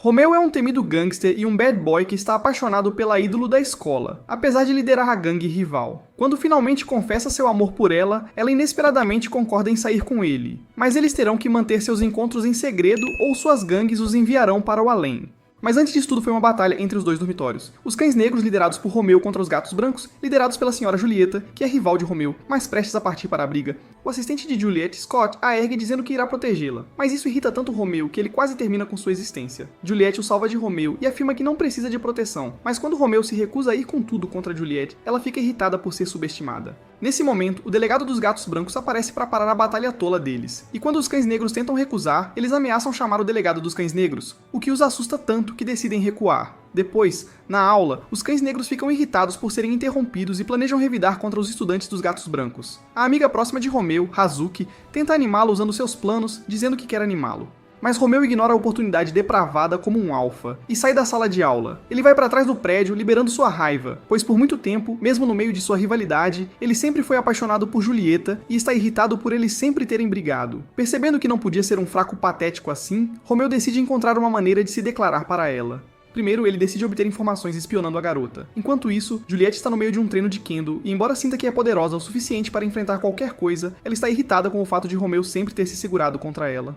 Romeu é um temido gangster e um bad boy que está apaixonado pela ídolo da escola, apesar de liderar a gangue rival. Quando finalmente confessa seu amor por ela, ela inesperadamente concorda em sair com ele. Mas eles terão que manter seus encontros em segredo ou suas gangues os enviarão para o além. Mas antes disso tudo foi uma batalha entre os dois dormitórios. Os cães negros liderados por Romeu contra os gatos brancos, liderados pela senhora Julieta, que é rival de Romeu, mas prestes a partir para a briga. O assistente de Juliette, Scott, a ergue dizendo que irá protegê-la, mas isso irrita tanto Romeu que ele quase termina com sua existência. Juliette o salva de Romeu e afirma que não precisa de proteção, mas quando Romeu se recusa a ir com tudo contra Juliette, ela fica irritada por ser subestimada. Nesse momento, o delegado dos gatos brancos aparece para parar a batalha tola deles, e quando os cães negros tentam recusar, eles ameaçam chamar o delegado dos cães negros, o que os assusta tanto que decidem recuar. Depois, na aula, os cães negros ficam irritados por serem interrompidos e planejam revidar contra os estudantes dos gatos brancos. A amiga próxima de Romeu, Hazuki, tenta animá-lo usando seus planos, dizendo que quer animá-lo. Mas Romeu ignora a oportunidade depravada como um alfa e sai da sala de aula. Ele vai para trás do prédio liberando sua raiva, pois por muito tempo, mesmo no meio de sua rivalidade, ele sempre foi apaixonado por Julieta e está irritado por eles sempre terem brigado. Percebendo que não podia ser um fraco patético assim, Romeu decide encontrar uma maneira de se declarar para ela. Primeiro, ele decide obter informações espionando a garota. Enquanto isso, Juliette está no meio de um treino de Kendo e, embora sinta que é poderosa o suficiente para enfrentar qualquer coisa, ela está irritada com o fato de Romeu sempre ter se segurado contra ela.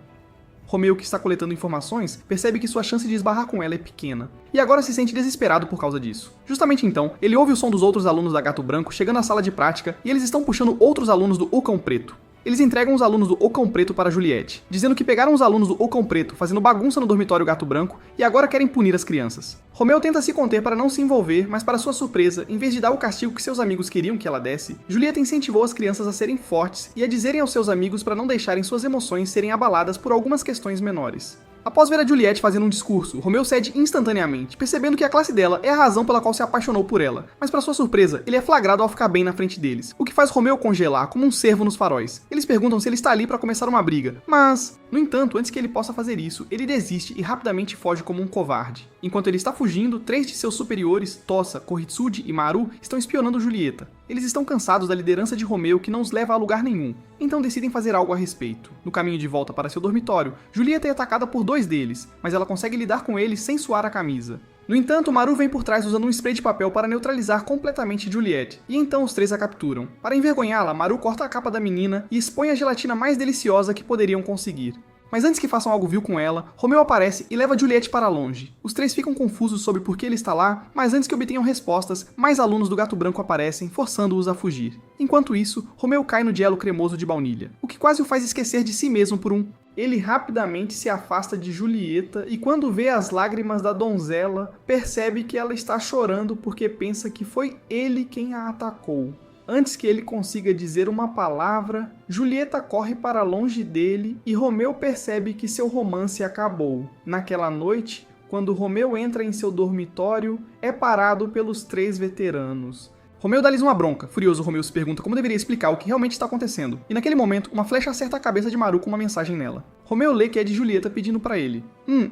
Romeu, que está coletando informações, percebe que sua chance de esbarrar com ela é pequena, e agora se sente desesperado por causa disso. Justamente então, ele ouve o som dos outros alunos da Gato Branco chegando à sala de prática e eles estão puxando outros alunos do O Cão Preto. Eles entregam os alunos do O Cão Preto para Juliette, dizendo que pegaram os alunos do O Cão Preto fazendo bagunça no dormitório Gato Branco e agora querem punir as crianças. Romeu tenta se conter para não se envolver, mas para sua surpresa, em vez de dar o castigo que seus amigos queriam que ela desse, Julieta incentivou as crianças a serem fortes e a dizerem aos seus amigos para não deixarem suas emoções serem abaladas por algumas questões menores. Após ver a Juliette fazendo um discurso, Romeu cede instantaneamente, percebendo que a classe dela é a razão pela qual se apaixonou por ela. Mas para sua surpresa, ele é flagrado ao ficar bem na frente deles, o que faz Romeu congelar como um cervo nos faróis. Eles perguntam se ele está ali para começar uma briga, mas, no entanto, antes que ele possa fazer isso, ele desiste e rapidamente foge como um covarde. Enquanto ele está fugindo, 3 de seus superiores, Tosa, Koritsuji e Maru, estão espionando Julieta. Eles estão cansados da liderança de Romeu que não os leva a lugar nenhum, então decidem fazer algo a respeito. No caminho de volta para seu dormitório, Julieta é atacada por 2 deles, mas ela consegue lidar com eles sem suar a camisa. No entanto, Maru vem por trás usando um spray de papel para neutralizar completamente Juliette, e então os 3 a capturam. Para envergonhá-la, Maru corta a capa da menina e expõe a gelatina mais deliciosa que poderiam conseguir. Mas antes que façam algo vil com ela, Romeu aparece e leva Juliette para longe. Os 3 ficam confusos sobre por que ele está lá, mas antes que obtenham respostas, mais alunos do Gato Branco aparecem, forçando-os a fugir. Enquanto isso, Romeu cai no gelo cremoso de baunilha, o que quase o faz esquecer de si mesmo por um... Ele rapidamente se afasta de Julieta e quando vê as lágrimas da donzela, percebe que ela está chorando porque pensa que foi ele quem a atacou. Antes que ele consiga dizer uma palavra, Julieta corre para longe dele e Romeu percebe que seu romance acabou. Naquela noite, quando Romeu entra em seu dormitório, é parado pelos 3 veteranos. Romeu dá-lhes uma bronca. Furioso, Romeu se pergunta como deveria explicar o que realmente está acontecendo. E naquele momento, uma flecha acerta a cabeça de Maru com uma mensagem nela. Romeu lê que é de Julieta pedindo para ele.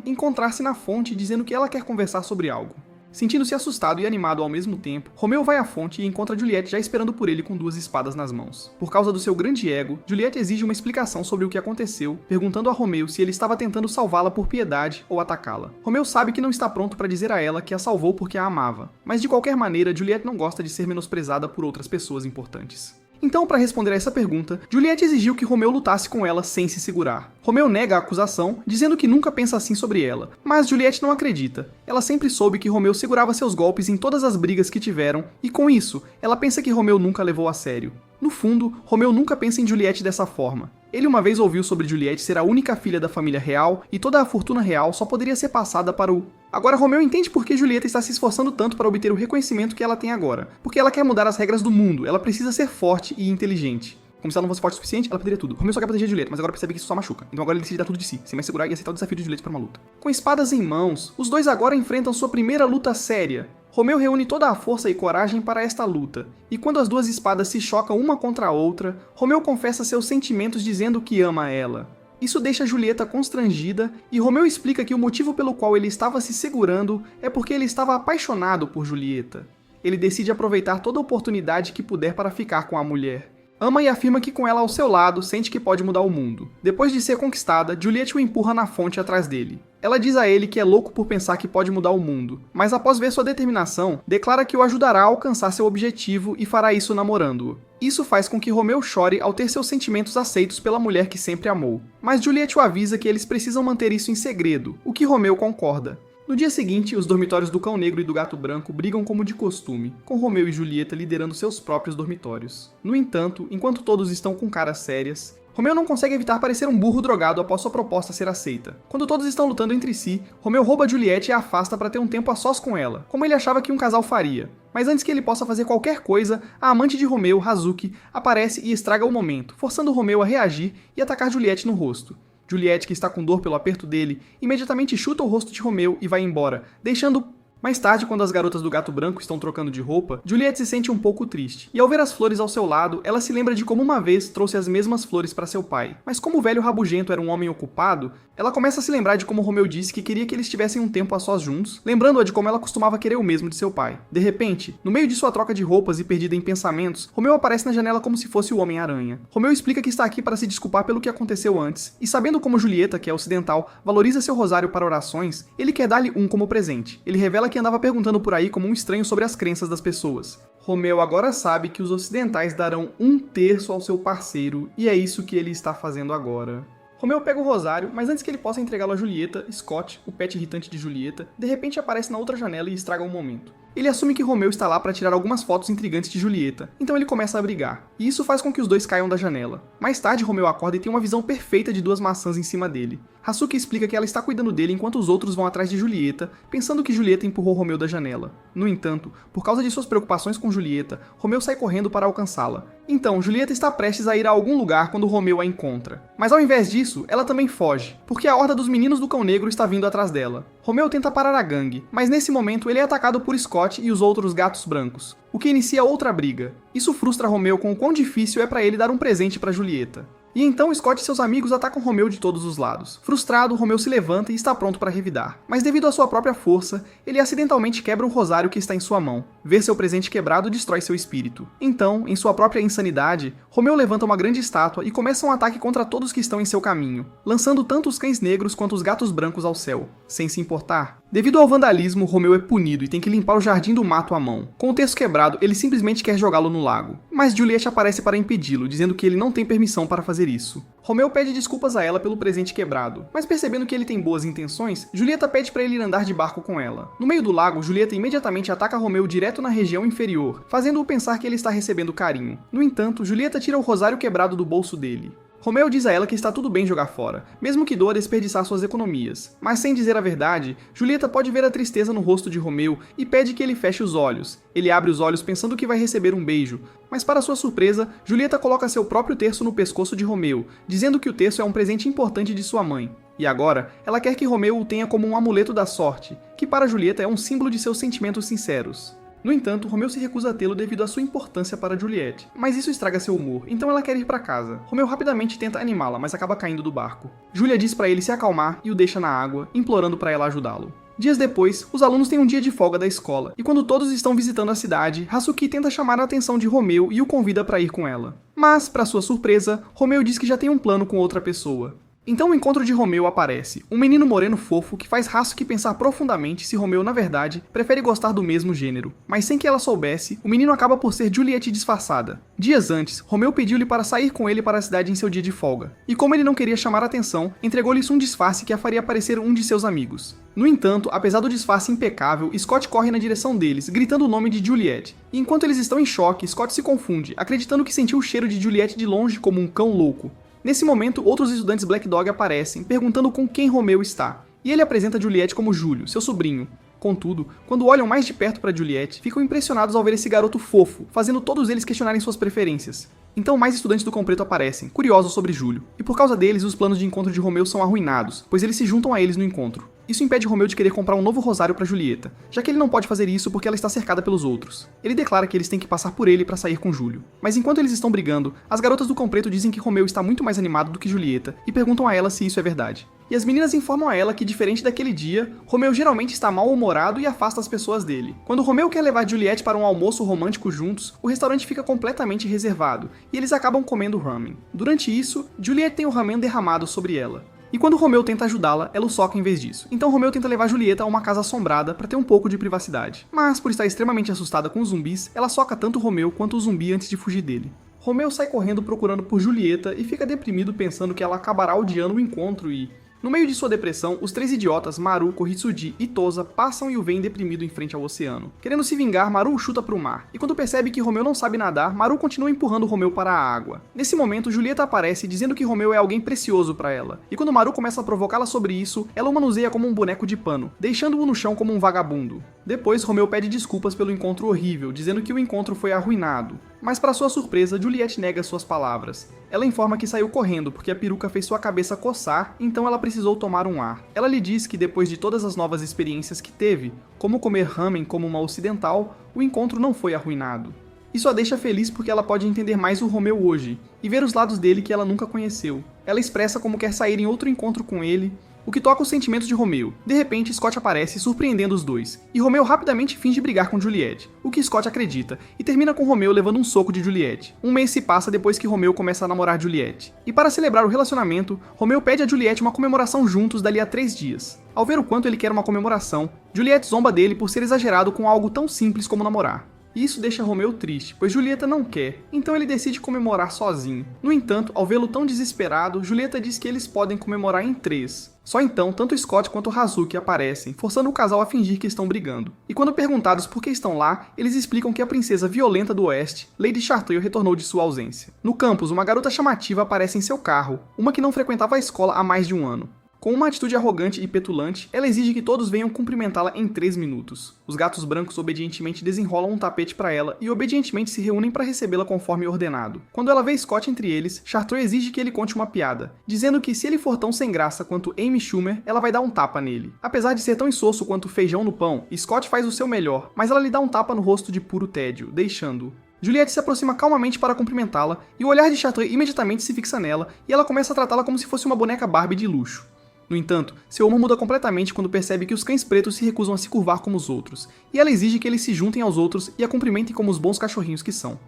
Encontrar-se na fonte dizendo que ela quer conversar sobre algo. Sentindo-se assustado e animado ao mesmo tempo, Romeu vai à fonte e encontra Juliette já esperando por ele com 2 espadas nas mãos. Por causa do seu grande ego, Juliette exige uma explicação sobre o que aconteceu, perguntando a Romeu se ele estava tentando salvá-la por piedade ou atacá-la. Romeu sabe que não está pronto para dizer a ela que a salvou porque a amava, mas de qualquer maneira, Juliette não gosta de ser menosprezada por outras pessoas importantes. Então, para responder a essa pergunta, Juliette exigiu que Romeu lutasse com ela sem se segurar. Romeu nega a acusação, dizendo que nunca pensa assim sobre ela, mas Juliette não acredita. Ela sempre soube que Romeu segurava seus golpes em todas as brigas que tiveram, e com isso, ela pensa que Romeu nunca levou a sério. No fundo, Romeu nunca pensa em Juliette dessa forma. Ele uma vez ouviu sobre Juliette ser a única filha da família real e toda a fortuna real só poderia ser passada para o... Agora Romeu entende por que Julieta está se esforçando tanto para obter o reconhecimento que ela tem agora. Porque ela quer mudar as regras do mundo, ela precisa ser forte e inteligente. Como se ela não fosse forte o suficiente, ela poderia tudo. Romeu só quer proteger Julieta, mas agora percebe que isso só machuca. Então agora ele decide dar tudo de si, sem mais segurar e aceitar o desafio de Juliette para uma luta. Com espadas em mãos, os 2 agora enfrentam sua primeira luta séria. Romeu reúne toda a força e coragem para esta luta, e quando as 2 espadas se chocam uma contra a outra, Romeu confessa seus sentimentos dizendo que ama ela. Isso deixa Julieta constrangida, e Romeu explica que o motivo pelo qual ele estava se segurando é porque ele estava apaixonado por Julieta. Ele decide aproveitar toda oportunidade que puder para ficar com a mulher. Ama e afirma que com ela ao seu lado, sente que pode mudar o mundo. Depois de ser conquistada, Juliet o empurra na fonte atrás dele. Ela diz a ele que é louco por pensar que pode mudar o mundo, mas após ver sua determinação, declara que o ajudará a alcançar seu objetivo e fará isso namorando-o. Isso faz com que Romeu chore ao ter seus sentimentos aceitos pela mulher que sempre amou. Mas Juliet o avisa que eles precisam manter isso em segredo, o que Romeu concorda. No dia seguinte, os dormitórios do Cão Negro e do Gato Branco brigam como de costume, com Romeu e Julieta liderando seus próprios dormitórios. No entanto, enquanto todos estão com caras sérias, Romeu não consegue evitar parecer um burro drogado após sua proposta ser aceita. Quando todos estão lutando entre si, Romeu rouba Juliet e a afasta para ter um tempo a sós com ela, como ele achava que um casal faria. Mas antes que ele possa fazer qualquer coisa, a amante de Romeu, Hazuki, aparece e estraga o momento, forçando Romeu a reagir e atacar Juliet no rosto. Juliet, que está com dor pelo aperto dele, imediatamente chuta o rosto de Romeu e vai embora, deixando... Mais tarde, quando as garotas do Gato Branco estão trocando de roupa, Juliet se sente um pouco triste. E ao ver as flores ao seu lado, ela se lembra de como uma vez trouxe as mesmas flores para seu pai. Mas como o velho rabugento era um homem ocupado, ela começa a se lembrar de como Romeu disse que queria que eles tivessem um tempo a sós juntos, lembrando-a de como ela costumava querer o mesmo de seu pai. De repente, no meio de sua troca de roupas e perdida em pensamentos, Romeu aparece na janela como se fosse o Homem-Aranha. Romeu explica que está aqui para se desculpar pelo que aconteceu antes, e sabendo como Julieta, que é ocidental, valoriza seu rosário para orações, ele quer dar-lhe um como presente. Ele revela que andava perguntando por aí como um estranho sobre as crenças das pessoas. Romeu agora sabe que os ocidentais darão 1/3 ao seu parceiro, e é isso que ele está fazendo agora. Romeu pega o rosário, mas antes que ele possa entregá-lo a Julieta, Scott, o pet irritante de Julieta, de repente aparece na outra janela e estraga o momento. Ele assume que Romeu está lá para tirar algumas fotos intrigantes de Julieta, então ele começa a brigar, e isso faz com que os dois caiam da janela. Mais tarde, Romeu acorda e tem uma visão perfeita de 2 maçãs em cima dele. Hazuki explica que ela está cuidando dele enquanto os outros vão atrás de Julieta, pensando que Julieta empurrou Romeu da janela. No entanto, por causa de suas preocupações com Julieta, Romeu sai correndo para alcançá-la. Então, Julieta está prestes a ir a algum lugar quando Romeu a encontra. Mas ao invés disso, ela também foge, porque a horda dos meninos do Cão Negro está vindo atrás dela. Romeu tenta parar a gangue, mas nesse momento ele é atacado por Scott e os outros gatos brancos, o que inicia outra briga. Isso frustra Romeu com o quão difícil é para ele dar um presente para Julieta. E então Scott e seus amigos atacam Romeu de todos os lados. Frustrado, Romeu se levanta e está pronto para revidar. Mas devido à sua própria força, ele acidentalmente quebra o rosário que está em sua mão. Ver seu presente quebrado destrói seu espírito. Então, em sua própria insanidade, Romeu levanta uma grande estátua e começa um ataque contra todos que estão em seu caminho, lançando tanto os cães negros quanto os gatos brancos ao céu. Sem se importar, devido ao vandalismo, Romeu é punido e tem que limpar o jardim do mato à mão. Com o terço quebrado, ele simplesmente quer jogá-lo no lago. Mas Juliet aparece para impedi-lo, dizendo que ele não tem permissão para fazer isso. Romeu pede desculpas a ela pelo presente quebrado, mas percebendo que ele tem boas intenções, Julieta pede para ele ir andar de barco com ela. No meio do lago, Julieta imediatamente ataca Romeu direto na região inferior, fazendo-o pensar que ele está recebendo carinho. No entanto, Julieta tira o rosário quebrado do bolso dele. Romeu diz a ela que está tudo bem jogar fora, mesmo que doa desperdiçar suas economias. Mas sem dizer a verdade, Julieta pode ver a tristeza no rosto de Romeu e pede que ele feche os olhos. Ele abre os olhos pensando que vai receber um beijo, mas para sua surpresa, Julieta coloca seu próprio terço no pescoço de Romeu, dizendo que o terço é um presente importante de sua mãe. E agora, ela quer que Romeu o tenha como um amuleto da sorte, que para Julieta é um símbolo de seus sentimentos sinceros. No entanto, Romeu se recusa a tê-lo devido à sua importância para Juliet, mas isso estraga seu humor, então ela quer ir para casa. Romeu rapidamente tenta animá-la, mas acaba caindo do barco. Julia diz para ele se acalmar e o deixa na água, implorando para ela ajudá-lo. Dias depois, os alunos têm um dia de folga da escola, e quando todos estão visitando a cidade, Hazuki tenta chamar a atenção de Romeu e o convida para ir com ela. Mas, para sua surpresa, Romeu diz que já tem um plano com outra pessoa. Então o encontro de Romeu aparece, um menino moreno fofo que faz Hazuki pensar profundamente se Romeu, na verdade, prefere gostar do mesmo gênero. Mas sem que ela soubesse, o menino acaba por ser Juliet disfarçada. Dias antes, Romeu pediu-lhe para sair com ele para a cidade em seu dia de folga. E como ele não queria chamar a atenção, entregou-lhes um disfarce que a faria parecer um de seus amigos. No entanto, apesar do disfarce impecável, Scott corre na direção deles, gritando o nome de Juliet. E enquanto eles estão em choque, Scott se confunde, acreditando que sentiu o cheiro de Juliet de longe como um cão louco. Nesse momento, outros estudantes Black Dog aparecem, perguntando com quem Romeu está. E ele apresenta Juliet como Júlio, seu sobrinho. Contudo, quando olham mais de perto para Juliet, ficam impressionados ao ver esse garoto fofo, fazendo todos eles questionarem suas preferências. Então mais estudantes do Cão Preto aparecem, curiosos sobre Júlio. E por causa deles, os planos de encontro de Romeu são arruinados, pois eles se juntam a eles no encontro. Isso impede Romeu de querer comprar um novo rosário para Julieta, já que ele não pode fazer isso porque ela está cercada pelos outros. Ele declara que eles têm que passar por ele para sair com Júlio. Mas enquanto eles estão brigando, as garotas do Cão Preto dizem que Romeu está muito mais animado do que Julieta e perguntam a ela se isso é verdade. E as meninas informam a ela que, diferente daquele dia, Romeu geralmente está mal-humorado e afasta as pessoas dele. Quando Romeu quer levar Juliette para um almoço romântico juntos, o restaurante fica completamente reservado e eles acabam comendo ramen. Durante isso, Juliette tem o ramen derramado sobre ela. E quando Romeu tenta ajudá-la, ela o soca em vez disso. Então Romeu tenta levar Julieta a uma casa assombrada para ter um pouco de privacidade. Mas, por estar extremamente assustada com os zumbis, ela soca tanto Romeu quanto o zumbi antes de fugir dele. Romeu sai correndo procurando por Julieta e fica deprimido pensando que ela acabará odiando o encontro e... No meio de sua depressão, os três idiotas, Maruko, Hitsuji e Tosa, passam e o veem deprimido em frente ao oceano. Querendo se vingar, Maru o chuta para o mar, e quando percebe que Romeu não sabe nadar, Maru continua empurrando Romeu para a água. Nesse momento, Julieta aparece dizendo que Romeu é alguém precioso para ela, e quando Maru começa a provocá-la sobre isso, ela o manuseia como um boneco de pano, deixando-o no chão como um vagabundo. Depois, Romeu pede desculpas pelo encontro horrível, dizendo que o encontro foi arruinado. Mas para sua surpresa, Juliette nega suas palavras. Ela informa que saiu correndo porque a peruca fez sua cabeça coçar, então ela precisou tomar um ar. Ela lhe diz que depois de todas as novas experiências que teve, como comer ramen como uma ocidental, o encontro não foi arruinado. Isso a deixa feliz porque ela pode entender mais o Romeu hoje, e ver os lados dele que ela nunca conheceu. Ela expressa como quer sair em outro encontro com ele, o que toca os sentimentos de Romeu. De repente, Scott aparece, surpreendendo os dois, e Romeu rapidamente finge brigar com Juliette, o que Scott acredita, e termina com Romeu levando um soco de Juliette. Um mês se passa depois que Romeu começa a namorar Juliette. E para celebrar o relacionamento, Romeu pede a Juliette uma comemoração juntos dali a 3 dias. Ao ver o quanto ele quer uma comemoração, Juliette zomba dele por ser exagerado com algo tão simples como namorar. E isso deixa Romeu triste, pois Julieta não quer, então ele decide comemorar sozinho. No entanto, ao vê-lo tão desesperado, Julieta diz que eles podem comemorar em 3. Só então, tanto Scott quanto Hazuki aparecem, forçando o casal a fingir que estão brigando. E quando perguntados por que estão lá, eles explicam que a princesa violenta do Oeste, Lady Chartreux, retornou de sua ausência. No campus, uma garota chamativa aparece em seu carro, uma que não frequentava a escola há mais de um ano. Com uma atitude arrogante e petulante, ela exige que todos venham cumprimentá-la em 3 minutos. Os gatos brancos obedientemente desenrolam um tapete para ela e obedientemente se reúnem para recebê-la conforme ordenado. Quando ela vê Scott entre eles, Chartreux exige que ele conte uma piada, dizendo que se ele for tão sem graça quanto Amy Schumer, ela vai dar um tapa nele. Apesar de ser tão insosso quanto feijão no pão, Scott faz o seu melhor, mas ela lhe dá um tapa no rosto de puro tédio, deixando-o. Juliette se aproxima calmamente para cumprimentá-la, e o olhar de Chartreux imediatamente se fixa nela, e ela começa a tratá-la como se fosse uma boneca Barbie de luxo. No entanto, seu humor muda completamente quando percebe que os cães pretos se recusam a se curvar como os outros, e ela exige que eles se juntem aos outros e a cumprimentem como os bons cachorrinhos que são.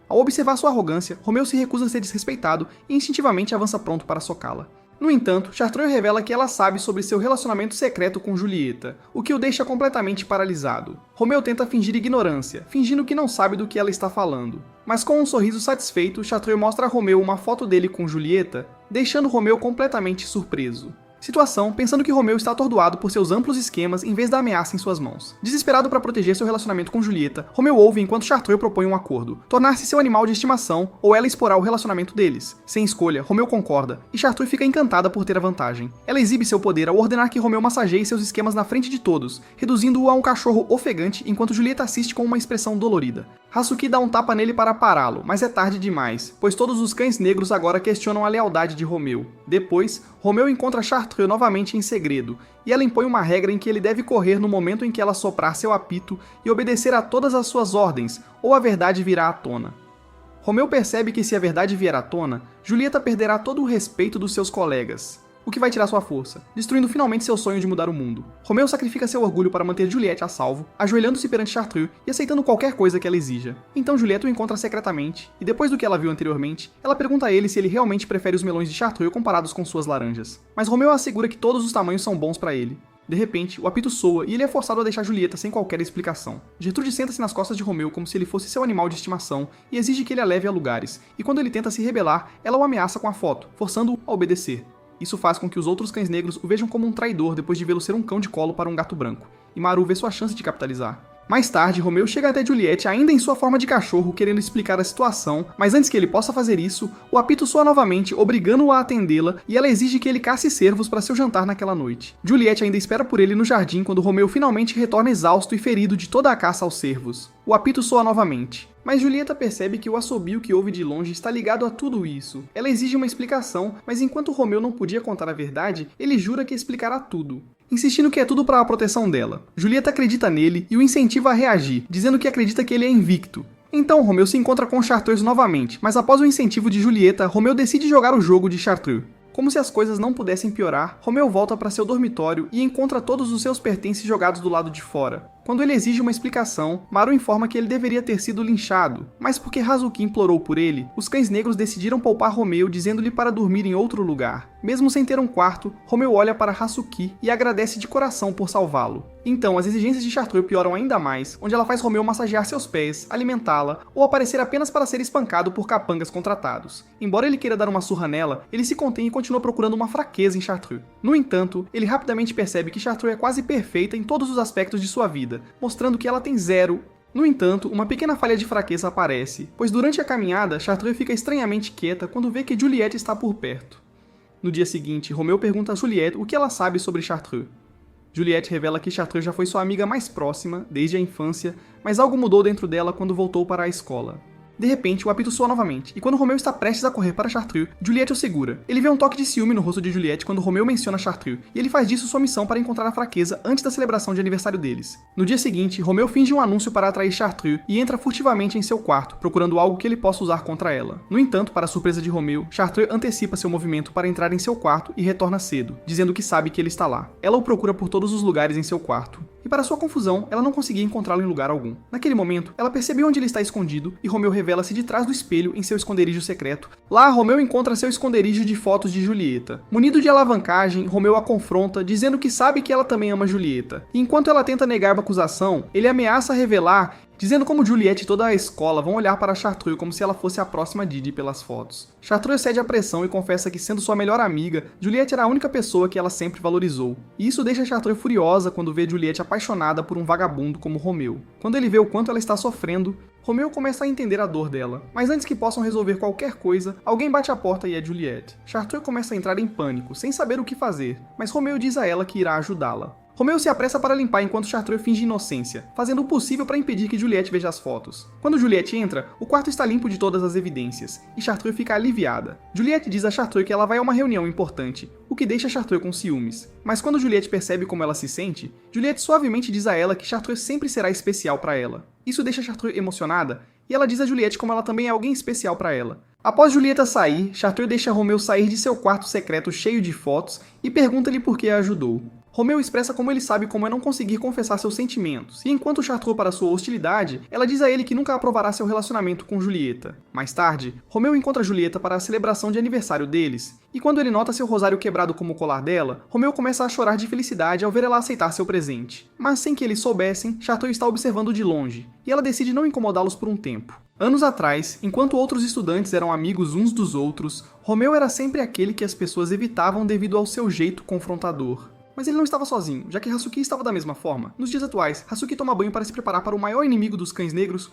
Ao observar sua arrogância, Romeu se recusa a ser desrespeitado e instintivamente avança pronto para socá-la. No entanto, Chartreux revela que ela sabe sobre seu relacionamento secreto com Julieta, o que o deixa completamente paralisado. Romeu tenta fingir ignorância, fingindo que não sabe do que ela está falando. Mas com um sorriso satisfeito, Chartreux mostra a Romeu uma foto dele com Julieta, deixando Romeu completamente surpreso. Situação, pensando que Romeu está atordoado por seus amplos esquemas em vez da ameaça em suas mãos. Desesperado para proteger seu relacionamento com Julieta, Romeu ouve enquanto Chartreux propõe um acordo, tornar-se seu animal de estimação ou ela exporá o relacionamento deles. Sem escolha, Romeu concorda, e Chartreux fica encantada por ter a vantagem. Ela exibe seu poder ao ordenar que Romeu massageie seus esquemas na frente de todos, reduzindo-o a um cachorro ofegante enquanto Julieta assiste com uma expressão dolorida. Hazuki dá um tapa nele para pará-lo, mas é tarde demais, pois todos os cães negros agora questionam a lealdade de Romeu. Depois, Romeu encontra Chartreux novamente em segredo, e ela impõe uma regra em que ele deve correr no momento em que ela soprar seu apito e obedecer a todas as suas ordens, ou a verdade virá à tona. Romeu percebe que se a verdade vier à tona, Julieta perderá todo o respeito dos seus colegas, o que vai tirar sua força, destruindo finalmente seu sonho de mudar o mundo. Romeu sacrifica seu orgulho para manter Juliette a salvo, ajoelhando-se perante Chartreux e aceitando qualquer coisa que ela exija. Então Juliette o encontra secretamente, e depois do que ela viu anteriormente, ela pergunta a ele se ele realmente prefere os melões de Chartreux comparados com suas laranjas. Mas Romeu assegura que todos os tamanhos são bons para ele. De repente, o apito soa e ele é forçado a deixar Julieta sem qualquer explicação. Gertrude senta-se nas costas de Romeu como se ele fosse seu animal de estimação e exige que ele a leve a lugares, e quando ele tenta se rebelar, ela o ameaça com a foto, forçando-o a obedecer. Isso faz com que os outros cães negros o vejam como um traidor depois de vê-lo ser um cão de colo para um gato branco, e Maru vê sua chance de capitalizar. Mais tarde, Romeu chega até Juliette ainda em sua forma de cachorro querendo explicar a situação, mas antes que ele possa fazer isso, o apito soa novamente, obrigando-o a atendê-la, e ela exige que ele casse cervos para seu jantar naquela noite. Juliette ainda espera por ele no jardim quando Romeu finalmente retorna exausto e ferido de toda a caça aos cervos. O apito soa novamente. Mas Julieta percebe que o assobio que ouve de longe está ligado a tudo isso. Ela exige uma explicação, mas enquanto Romeu não podia contar a verdade, ele jura que explicará tudo. insistindo que é tudo para a proteção dela. Julieta acredita nele e o incentiva a reagir, dizendo que acredita que ele é invicto. Então Romeu se encontra com Chartreuse novamente, mas após o incentivo de Julieta, Romeu decide jogar o jogo de Chartreuse. Como se as coisas não pudessem piorar, Romeu volta para seu dormitório e encontra todos os seus pertences jogados do lado de fora. Quando ele exige uma explicação, Maru informa que ele deveria ter sido linchado, mas porque Hazuki implorou por ele, os cães negros decidiram poupar Romeu dizendo-lhe para dormir em outro lugar. Mesmo sem ter um quarto, Romeu olha para Hazuki e agradece de coração por salvá-lo. Então, as exigências de Chartreuse pioram ainda mais, onde ela faz Romeu massagear seus pés, alimentá-la, ou aparecer apenas para ser espancado por capangas contratados. Embora ele queira dar uma surra nela, ele se contém e continua procurando uma fraqueza em Chartreuse. No entanto, ele rapidamente percebe que Chartreuse é quase perfeita em todos os aspectos de sua vida, mostrando que ela tem zero. No entanto, uma pequena falha de fraqueza aparece, pois durante a caminhada, Chartreuse fica estranhamente quieta quando vê que Juliette está por perto. No dia seguinte, Romeu pergunta a Juliette o que ela sabe sobre Chartreuse. Juliette revela que Chartreuse já foi sua amiga mais próxima, desde a infância, mas algo mudou dentro dela quando voltou para a escola. De repente, o apito soa novamente, e quando Romeu está prestes a correr para Chartreuse, Juliette o segura. Ele vê um toque de ciúme no rosto de Juliette quando Romeu menciona Chartreuse, e ele faz disso sua missão para encontrar a fraqueza antes da celebração de aniversário deles. No dia seguinte, Romeu finge um anúncio para atrair Chartreuse e entra furtivamente em seu quarto, procurando algo que ele possa usar contra ela. No entanto, para a surpresa de Romeu, Chartreuse antecipa seu movimento para entrar em seu quarto e retorna cedo, dizendo que sabe que ele está lá. Ela o procura por todos os lugares em seu quarto. E para sua confusão, ela não conseguia encontrá-lo em lugar algum. Naquele momento, ela percebeu onde ele está escondido e Romeu revela-se de trás do espelho em seu esconderijo secreto. Lá, Romeu encontra seu esconderijo de fotos de Julieta. Munido de alavancagem, Romeu a confronta, dizendo que sabe que ela também ama Julieta. E enquanto ela tenta negar a acusação, ele ameaça revelar, dizendo como Juliette e toda a escola vão olhar para Chartreuse como se ela fosse a próxima Didi pelas fotos. Chartreuse cede à pressão e confessa que, sendo sua melhor amiga, Juliette era a única pessoa que ela sempre valorizou. E isso deixa Chartreuse furiosa quando vê Juliette apaixonada por um vagabundo como Romeu. Quando ele vê o quanto ela está sofrendo, Romeu começa a entender a dor dela. Mas antes que possam resolver qualquer coisa, alguém bate a porta e é Juliette. Chartreuse começa a entrar em pânico, sem saber o que fazer, mas Romeu diz a ela que irá ajudá-la. Romeu se apressa para limpar enquanto Chartreuse finge inocência, fazendo o possível para impedir que Juliette veja as fotos. Quando Juliette entra, o quarto está limpo de todas as evidências, e Chartreuse fica aliviada. Juliette diz a Chartreuse que ela vai a uma reunião importante, o que deixa Chartreuse com ciúmes. Mas quando Juliette percebe como ela se sente, Juliette suavemente diz a ela que Chartreuse sempre será especial para ela. Isso deixa Chartreuse emocionada, e ela diz a Juliette como ela também é alguém especial para ela. Após Julieta sair, Chartreuse deixa Romeu sair de seu quarto secreto cheio de fotos e pergunta-lhe por que a ajudou. Romeu expressa como ele sabe como é não conseguir confessar seus sentimentos, e enquanto Chartreuse para sua hostilidade, ela diz a ele que nunca aprovará seu relacionamento com Julieta. Mais tarde, Romeu encontra Julieta para a celebração de aniversário deles, e quando ele nota seu rosário quebrado como o colar dela, Romeu começa a chorar de felicidade ao ver ela aceitar seu presente. Mas sem que eles soubessem, Chartreuse está observando de longe, e ela decide não incomodá-los por um tempo. Anos atrás, enquanto outros estudantes eram amigos uns dos outros, Romeu era sempre aquele que as pessoas evitavam devido ao seu jeito confrontador. Mas ele não estava sozinho, já que Hazuki estava da mesma forma. Nos dias atuais, Hazuki toma banho para se preparar para o maior inimigo dos cães negros,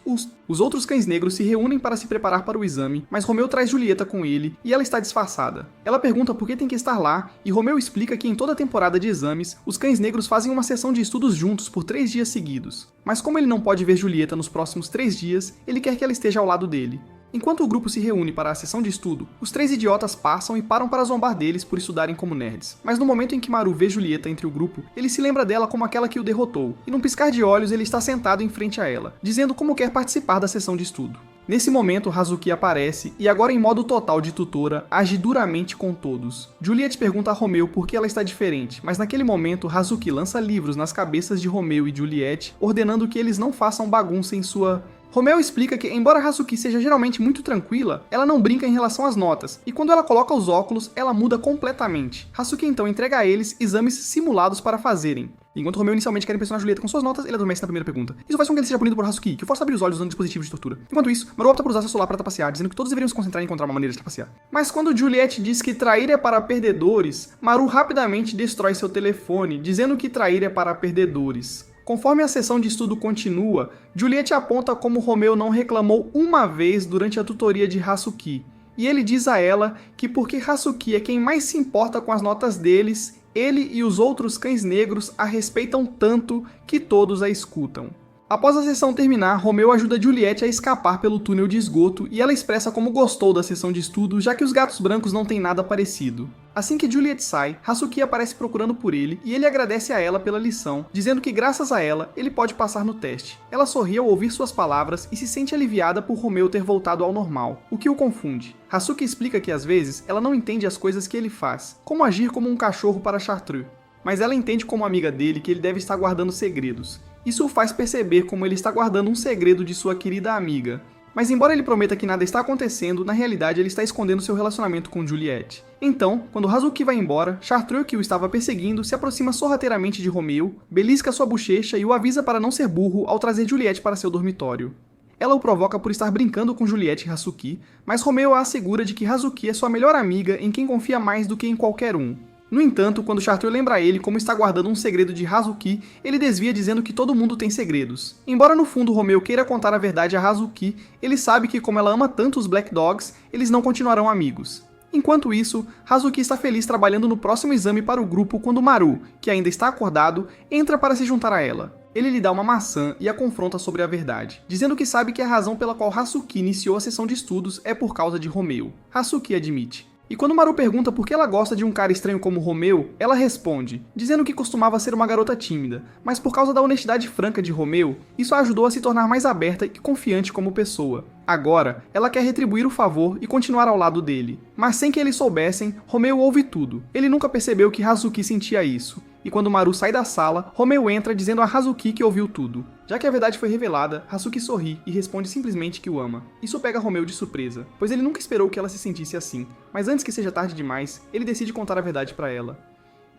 Os outros cães negros se reúnem para se preparar para o exame, mas Romeu traz Julieta com ele e ela está disfarçada. Ela pergunta por que tem que estar lá, e Romeu explica que em toda a temporada de exames, os cães negros fazem uma sessão de estudos juntos por 3 dias seguidos. Mas como ele não pode ver Julieta nos próximos 3 dias, ele quer que ela esteja ao lado dele. Enquanto o grupo se reúne para a sessão de estudo, os 3 idiotas passam e param para zombar deles por estudarem como nerds. Mas no momento em que Maru vê Julieta entre o grupo, ele se lembra dela como aquela que o derrotou, e num piscar de olhos ele está sentado em frente a ela, dizendo como quer participar da sessão de estudo. Nesse momento, Hazuki aparece e, agora em modo total de tutora, age duramente com todos. Juliette pergunta a Romeu por que ela está diferente, mas naquele momento, Hazuki lança livros nas cabeças de Romeu e Juliette, ordenando que eles não façam bagunça em sua... Romeu explica que, embora Hazuki seja geralmente muito tranquila, ela não brinca em relação às notas, e quando ela coloca os óculos, ela muda completamente. Hazuki então entrega a eles exames simulados para fazerem. Enquanto Romeu inicialmente quer impressionar Julieta com suas notas, ele adormece na primeira pergunta. Isso faz com que ele seja punido por Hazuki, que o força a abrir os olhos usando dispositivos de tortura. Enquanto isso, Maru opta por usar seu celular para trapacear, dizendo que todos deveriam se concentrar em encontrar uma maneira de trapacear. Mas quando Juliette diz que trair é para perdedores, Maru rapidamente destrói seu telefone, dizendo que trair é para perdedores. Conforme a sessão de estudo continua, Juliette aponta como Romeu não reclamou uma vez durante a tutoria de Hazuki, e ele diz a ela que porque Hazuki é quem mais se importa com as notas deles, ele e os outros cães negros a respeitam tanto que todos a escutam. Após a sessão terminar, Romeu ajuda Juliette a escapar pelo túnel de esgoto e ela expressa como gostou da sessão de estudo, já que os gatos brancos não têm nada parecido. Assim que Juliette sai, Hazuki aparece procurando por ele e ele agradece a ela pela lição, dizendo que graças a ela, ele pode passar no teste. Ela sorri ao ouvir suas palavras e se sente aliviada por Romeu ter voltado ao normal, o que o confunde. Hazuki explica que às vezes ela não entende as coisas que ele faz, como agir como um cachorro para Chartreux, mas ela entende como amiga dele que ele deve estar guardando segredos. Isso o faz perceber como ele está guardando um segredo de sua querida amiga. Mas embora ele prometa que nada está acontecendo, na realidade ele está escondendo seu relacionamento com Juliette. Então, quando Hazuki vai embora, Chartreux, que o estava perseguindo, se aproxima sorrateiramente de Romeu, belisca sua bochecha e o avisa para não ser burro ao trazer Juliette para seu dormitório. Ela o provoca por estar brincando com Juliette e Hazuki, mas Romeu a assegura de que Hazuki é sua melhor amiga em quem confia mais do que em qualquer um. No entanto, quando Chartreux lembra a ele como está guardando um segredo de Hazuki, ele desvia dizendo que todo mundo tem segredos. Embora no fundo Romeu queira contar a verdade a Hazuki, ele sabe que como ela ama tanto os Black Dogs, eles não continuarão amigos. Enquanto isso, Hazuki está feliz trabalhando no próximo exame para o grupo quando Maru, que ainda está acordado, entra para se juntar a ela. Ele lhe dá uma maçã e a confronta sobre a verdade, dizendo que sabe que a razão pela qual Hazuki iniciou a sessão de estudos é por causa de Romeu. Hazuki admite. E quando Maru pergunta por que ela gosta de um cara estranho como Romeu, ela responde, dizendo que costumava ser uma garota tímida, mas por causa da honestidade franca de Romeu, isso a ajudou a se tornar mais aberta e confiante como pessoa. Agora, ela quer retribuir o favor e continuar ao lado dele. Mas sem que eles soubessem, Romeu ouve tudo. Ele nunca percebeu que Hazuki sentia isso. E quando Maru sai da sala, Romeu entra dizendo a Hazuki que ouviu tudo. Já que a verdade foi revelada, Hazuki sorri e responde simplesmente que o ama. Isso pega Romeu de surpresa, pois ele nunca esperou que ela se sentisse assim. Mas antes que seja tarde demais, ele decide contar a verdade para ela.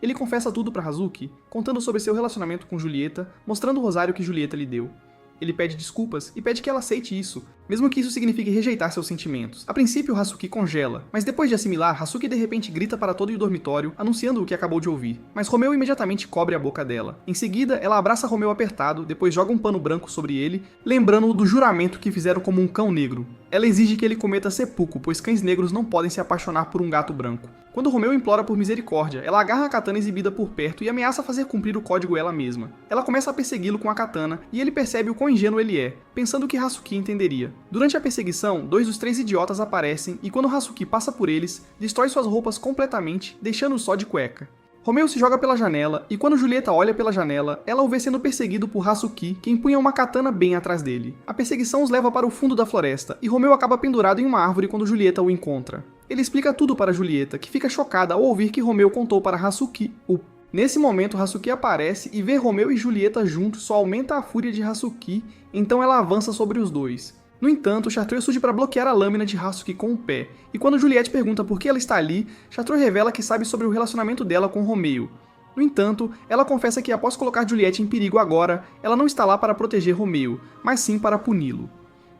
Ele confessa tudo para Hazuki, contando sobre seu relacionamento com Julieta, mostrando o rosário que Julieta lhe deu. Ele pede desculpas e pede que ela aceite isso, mesmo que isso signifique rejeitar seus sentimentos. A princípio, Hazuki congela, mas depois de assimilar, Hazuki de repente grita para todo o dormitório, anunciando o que acabou de ouvir. Mas Romeu imediatamente cobre a boca dela. Em seguida, ela abraça Romeu apertado, depois joga um pano branco sobre ele, lembrando-o do juramento que fizeram como um cão negro. Ela exige que ele cometa seppuku, pois cães negros não podem se apaixonar por um gato branco. Quando Romeu implora por misericórdia, ela agarra a katana exibida por perto e ameaça fazer cumprir o código ela mesma. Ela começa a persegui-lo com a katana e ele percebe o quão ingênuo ele é, pensando que Hazuki entenderia. Durante a perseguição, 2 dos 3 idiotas aparecem e quando Hazuki passa por eles, destrói suas roupas completamente, deixando-o só de cueca. Romeu se joga pela janela, e quando Julieta olha pela janela, ela o vê sendo perseguido por Hazuki, que empunha uma katana bem atrás dele. A perseguição os leva para o fundo da floresta, e Romeu acaba pendurado em uma árvore quando Julieta o encontra. Ele explica tudo para Julieta, que fica chocada ao ouvir que Romeu contou para Hazuki. Nesse momento, Hazuki aparece e ver Romeu e Julieta juntos só aumenta a fúria de Hazuki, então ela avança sobre os dois. No entanto, Chartreux surge para bloquear a lâmina de Hazuki com o pé, e quando Juliette pergunta por que ela está ali, Chartreux revela que sabe sobre o relacionamento dela com Romeu. No entanto, ela confessa que após colocar Juliette em perigo agora, ela não está lá para proteger Romeu, mas sim para puni-lo.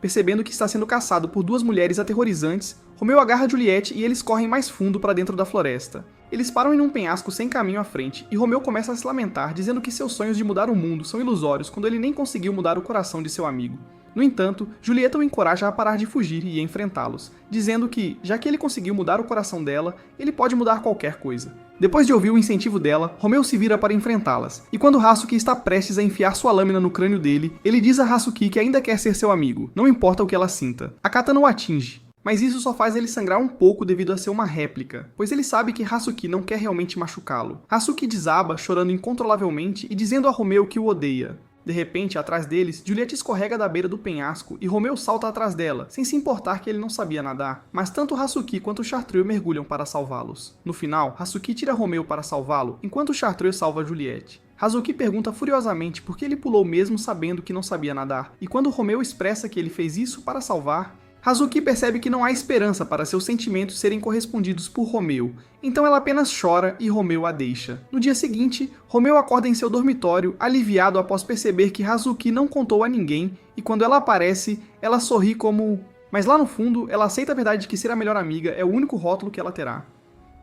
Percebendo que está sendo caçado por 2 mulheres aterrorizantes, Romeu agarra Juliette e eles correm mais fundo para dentro da floresta. Eles param em um penhasco sem caminho à frente, e Romeu começa a se lamentar, dizendo que seus sonhos de mudar o mundo são ilusórios quando ele nem conseguiu mudar o coração de seu amigo. No entanto, Julieta o encoraja a parar de fugir e enfrentá-los, dizendo que, já que ele conseguiu mudar o coração dela, ele pode mudar qualquer coisa. Depois de ouvir o incentivo dela, Romeu se vira para enfrentá-las, e quando Hazuki está prestes a enfiar sua lâmina no crânio dele, ele diz a Hazuki que ainda quer ser seu amigo, não importa o que ela sinta. A katana o atinge, mas isso só faz ele sangrar um pouco devido a ser uma réplica, pois ele sabe que Hazuki não quer realmente machucá-lo. Hazuki desaba, chorando incontrolavelmente e dizendo a Romeu que o odeia. De repente, atrás deles, Juliette escorrega da beira do penhasco e Romeu salta atrás dela, sem se importar que ele não sabia nadar. Mas tanto Hazuki quanto Chartreux mergulham para salvá-los. No final, Hazuki tira Romeu para salvá-lo, enquanto Chartreux salva Juliette. Hazuki pergunta furiosamente por que ele pulou mesmo sabendo que não sabia nadar, e quando Romeu expressa que ele fez isso para salvar, Hazuki percebe que não há esperança para seus sentimentos serem correspondidos por Romeu, então ela apenas chora e Romeu a deixa. No dia seguinte, Romeu acorda em seu dormitório, aliviado após perceber que Hazuki não contou a ninguém, e quando ela aparece, ela sorri como... Mas lá no fundo, ela aceita a verdade de que ser a melhor amiga é o único rótulo que ela terá.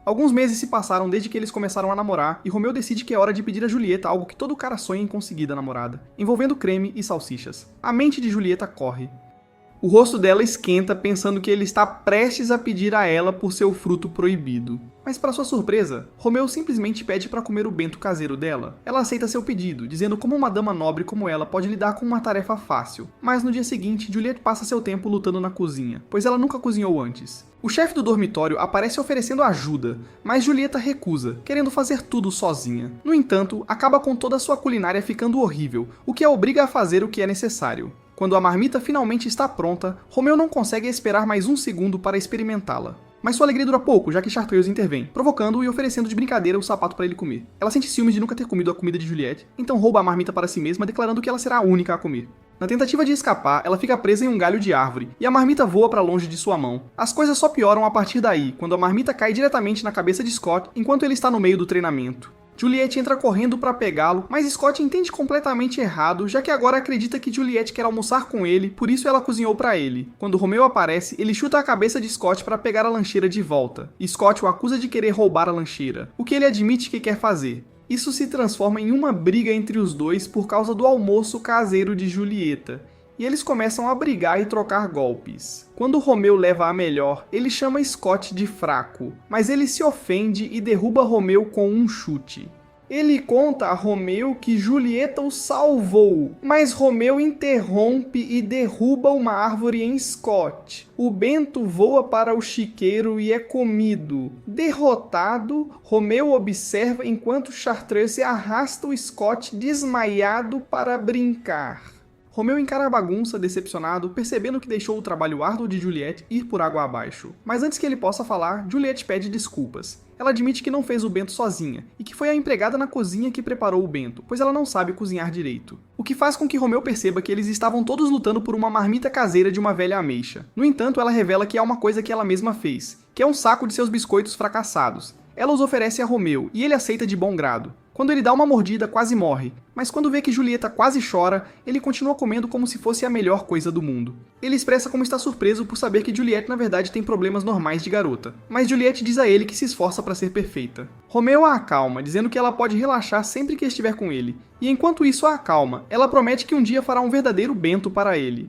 Alguns meses se passaram desde que eles começaram a namorar, e Romeu decide que é hora de pedir a Julieta algo que todo cara sonha em conseguir da namorada, envolvendo creme e salsichas. A mente de Julieta corre. O rosto dela esquenta pensando que ele está prestes a pedir a ela por seu fruto proibido. Mas para sua surpresa, Romeu simplesmente pede para comer o bento caseiro dela. Ela aceita seu pedido, dizendo como uma dama nobre como ela pode lidar com uma tarefa fácil. Mas no dia seguinte, Juliette passa seu tempo lutando na cozinha, pois ela nunca cozinhou antes. O chefe do dormitório aparece oferecendo ajuda, mas Julieta recusa, querendo fazer tudo sozinha. No entanto, acaba com toda a sua culinária ficando horrível, o que a obriga a fazer o que é necessário. Quando a marmita finalmente está pronta, Romeu não consegue esperar mais um segundo para experimentá-la. Mas sua alegria dura pouco, já que Chartreuse intervém, provocando-o e oferecendo de brincadeira o sapato para ele comer. Ela sente ciúmes de nunca ter comido a comida de Juliette, então rouba a marmita para si mesma, declarando que ela será a única a comer. Na tentativa de escapar, ela fica presa em um galho de árvore, e a marmita voa para longe de sua mão. As coisas só pioram a partir daí, quando a marmita cai diretamente na cabeça de Scott, enquanto ele está no meio do treinamento. Juliette entra correndo para pegá-lo, mas Scott entende completamente errado, já que agora acredita que Juliette quer almoçar com ele, por isso ela cozinhou para ele. Quando Romeu aparece, ele chuta a cabeça de Scott para pegar a lancheira de volta. Scott o acusa de querer roubar a lancheira, o que ele admite que quer fazer. Isso se transforma em uma briga entre os dois por causa do almoço caseiro de Julieta. E eles começam a brigar e trocar golpes. Quando Romeu leva a melhor, ele chama Scott de fraco, mas ele se ofende e derruba Romeu com um chute. Ele conta a Romeu que Julieta o salvou, mas Romeu interrompe e derruba uma árvore em Scott. O bento voa para o chiqueiro e é comido. Derrotado, Romeu observa enquanto Chartreuse arrasta o Scott desmaiado para brincar. Romeu encara a bagunça, decepcionado, percebendo que deixou o trabalho árduo de Juliette ir por água abaixo. Mas antes que ele possa falar, Juliette pede desculpas. Ela admite que não fez o bento sozinha, e que foi a empregada na cozinha que preparou o bento, pois ela não sabe cozinhar direito. O que faz com que Romeu perceba que eles estavam todos lutando por uma marmita caseira de uma velha ameixa. No entanto, ela revela que há uma coisa que ela mesma fez, que é um saco de seus biscoitos fracassados. Ela os oferece a Romeu, e ele aceita de bom grado. Quando ele dá uma mordida, quase morre, mas quando vê que Julieta quase chora, ele continua comendo como se fosse a melhor coisa do mundo. Ele expressa como está surpreso por saber que Juliette na verdade tem problemas normais de garota, mas Juliette diz a ele que se esforça para ser perfeita. Romeu a acalma, dizendo que ela pode relaxar sempre que estiver com ele, e enquanto isso a acalma, ela promete que um dia fará um verdadeiro bento para ele.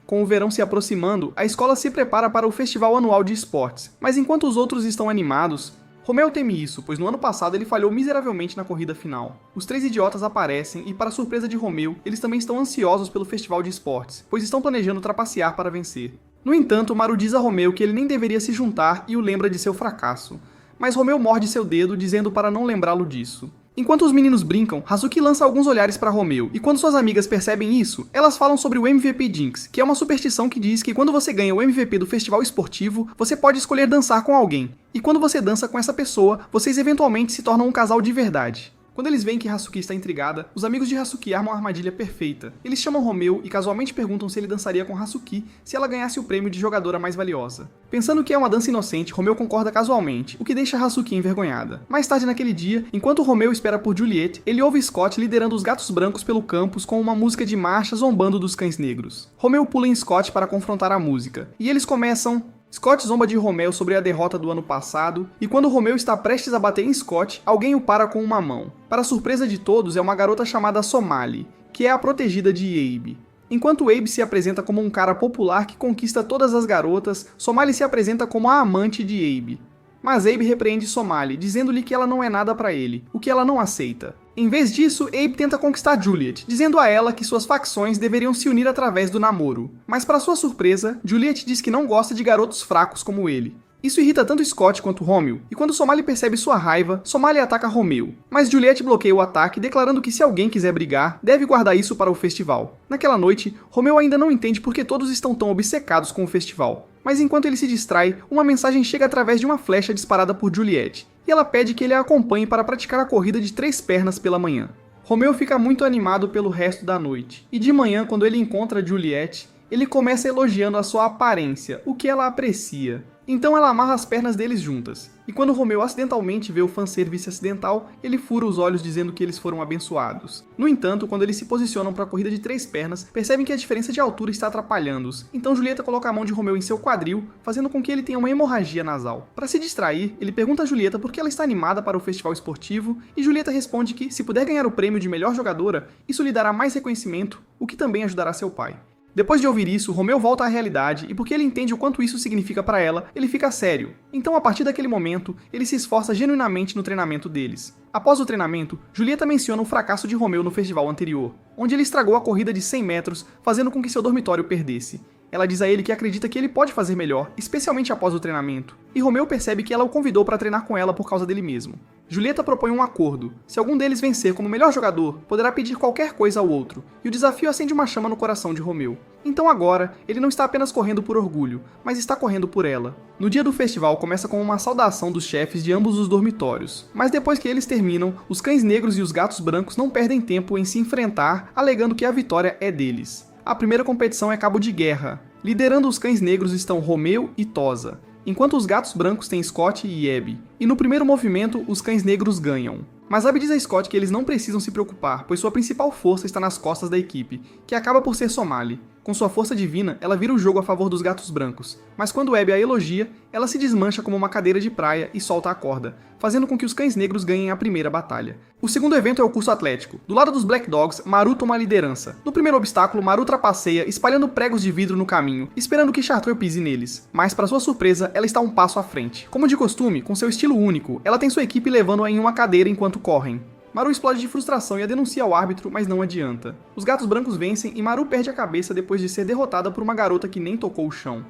Com o verão se aproximando, a escola se prepara para o festival anual de esportes, mas enquanto os outros estão animados, Romeu teme isso, pois no ano passado ele falhou miseravelmente na corrida final. Os três idiotas aparecem e, para surpresa de Romeu, eles também estão ansiosos pelo festival de esportes, pois estão planejando trapacear para vencer. No entanto, Maru diz a Romeu que ele nem deveria se juntar e o lembra de seu fracasso. Mas Romeu morde seu dedo, dizendo para não lembrá-lo disso. Enquanto os meninos brincam, Hazuki lança alguns olhares para Romeu, e quando suas amigas percebem isso, elas falam sobre o MVP Jinx, que é uma superstição que diz que quando você ganha o MVP do festival esportivo, você pode escolher dançar com alguém, e quando você dança com essa pessoa, vocês eventualmente se tornam um casal de verdade. Quando eles veem que Hazuki está intrigada, os amigos de Hazuki armam a armadilha perfeita. Eles chamam Romeu e casualmente perguntam se ele dançaria com Hazuki se ela ganhasse o prêmio de jogadora mais valiosa. Pensando que é uma dança inocente, Romeu concorda casualmente, o que deixa Hazuki envergonhada. Mais tarde naquele dia, enquanto Romeu espera por Juliette, ele ouve Scott liderando os gatos brancos pelo campus com uma música de marcha zombando dos cães negros. Romeu pula em Scott para confrontar a música, e eles começam... Scott zomba de Romeu sobre a derrota do ano passado, e quando Romeu está prestes a bater em Scott, alguém o para com uma mão. Para surpresa de todos, é uma garota chamada Somali, que é a protegida de Abe. Enquanto Abe se apresenta como um cara popular que conquista todas as garotas, Somali se apresenta como a amante de Abe. Mas Abe repreende Somali, dizendo-lhe que ela não é nada para ele, o que ela não aceita. Em vez disso, Abe tenta conquistar Juliette, dizendo a ela que suas facções deveriam se unir através do namoro. Mas para sua surpresa, Juliette diz que não gosta de garotos fracos como ele. Isso irrita tanto Scott quanto Romeu, e quando Somali percebe sua raiva, Somali ataca Romeu. Mas Juliette bloqueia o ataque, declarando que se alguém quiser brigar, deve guardar isso para o festival. Naquela noite, Romeu ainda não entende por que todos estão tão obcecados com o festival. Mas enquanto ele se distrai, uma mensagem chega através de uma flecha disparada por Juliette, e ela pede que ele a acompanhe para praticar a corrida de 3 pernas pela manhã. Romeu fica muito animado pelo resto da noite, e de manhã, quando ele encontra Juliette, ele começa elogiando a sua aparência, o que ela aprecia. Então ela amarra as pernas deles juntas, e quando Romeu acidentalmente vê o fanservice acidental, ele fura os olhos dizendo que eles foram abençoados. No entanto, quando eles se posicionam para a corrida de 3 pernas, percebem que a diferença de altura está atrapalhando-os, então Julieta coloca a mão de Romeu em seu quadril, fazendo com que ele tenha uma hemorragia nasal. Para se distrair, ele pergunta a Julieta por que ela está animada para o festival esportivo, e Julieta responde que, se puder ganhar o prêmio de melhor jogadora, isso lhe dará mais reconhecimento, o que também ajudará seu pai. Depois de ouvir isso, Romeu volta à realidade e porque ele entende o quanto isso significa para ela, ele fica sério. Então, a partir daquele momento, ele se esforça genuinamente no treinamento deles. Após o treinamento, Julieta menciona o fracasso de Romeu no festival anterior, onde ele estragou a corrida de 100 metros, fazendo com que seu dormitório perdesse. Ela diz a ele que acredita que ele pode fazer melhor, especialmente após o treinamento, e Romeu percebe que ela o convidou para treinar com ela por causa dele mesmo. Julieta propõe um acordo. Se algum deles vencer como melhor jogador, poderá pedir qualquer coisa ao outro, e o desafio acende uma chama no coração de Romeu. Então agora, ele não está apenas correndo por orgulho, mas está correndo por ela. No dia do festival começa com uma saudação dos chefes de ambos os dormitórios, mas depois que eles terminam, os cães negros e os gatos brancos não perdem tempo em se enfrentar, alegando que a vitória é deles. A primeira competição é cabo de guerra. Liderando os cães negros estão Romeu e Tosa, enquanto os gatos brancos têm Scott e Abby. E no primeiro movimento, os cães negros ganham. Mas Abby diz a Scott que eles não precisam se preocupar, pois sua principal força está nas costas da equipe, que acaba por ser Somali. Com sua força divina, ela vira o jogo a favor dos gatos brancos, mas quando Abby a elogia, ela se desmancha como uma cadeira de praia e solta a corda, fazendo com que os cães negros ganhem a primeira batalha. O segundo evento é o curso atlético. Do lado dos Black Dogs, Maru toma a liderança. No primeiro obstáculo, Maru trapaceia, espalhando pregos de vidro no caminho, esperando que Chartreux pise neles. Mas, para sua surpresa, ela está um passo à frente. Como de costume, com seu estilo único, ela tem sua equipe levando-a em uma cadeira enquanto correm. Maru explode de frustração e a denuncia ao árbitro, mas não adianta. Os gatos brancos vencem e Maru perde a cabeça depois de ser derrotada por uma garota que nem tocou o chão.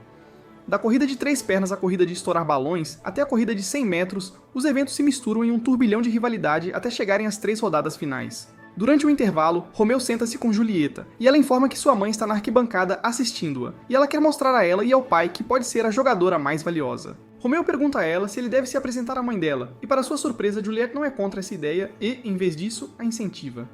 Da corrida de 3 pernas à corrida de estourar balões, até a corrida de 100 metros, os eventos se misturam em um turbilhão de rivalidade até chegarem às 3 rodadas finais. Durante o intervalo, Romeu senta-se com Julieta, e ela informa que sua mãe está na arquibancada assistindo-a, e ela quer mostrar a ela e ao pai que pode ser a jogadora mais valiosa. Romeu pergunta a ela se ele deve se apresentar à mãe dela, e para sua surpresa, Juliette não é contra essa ideia e, em vez disso, a incentiva.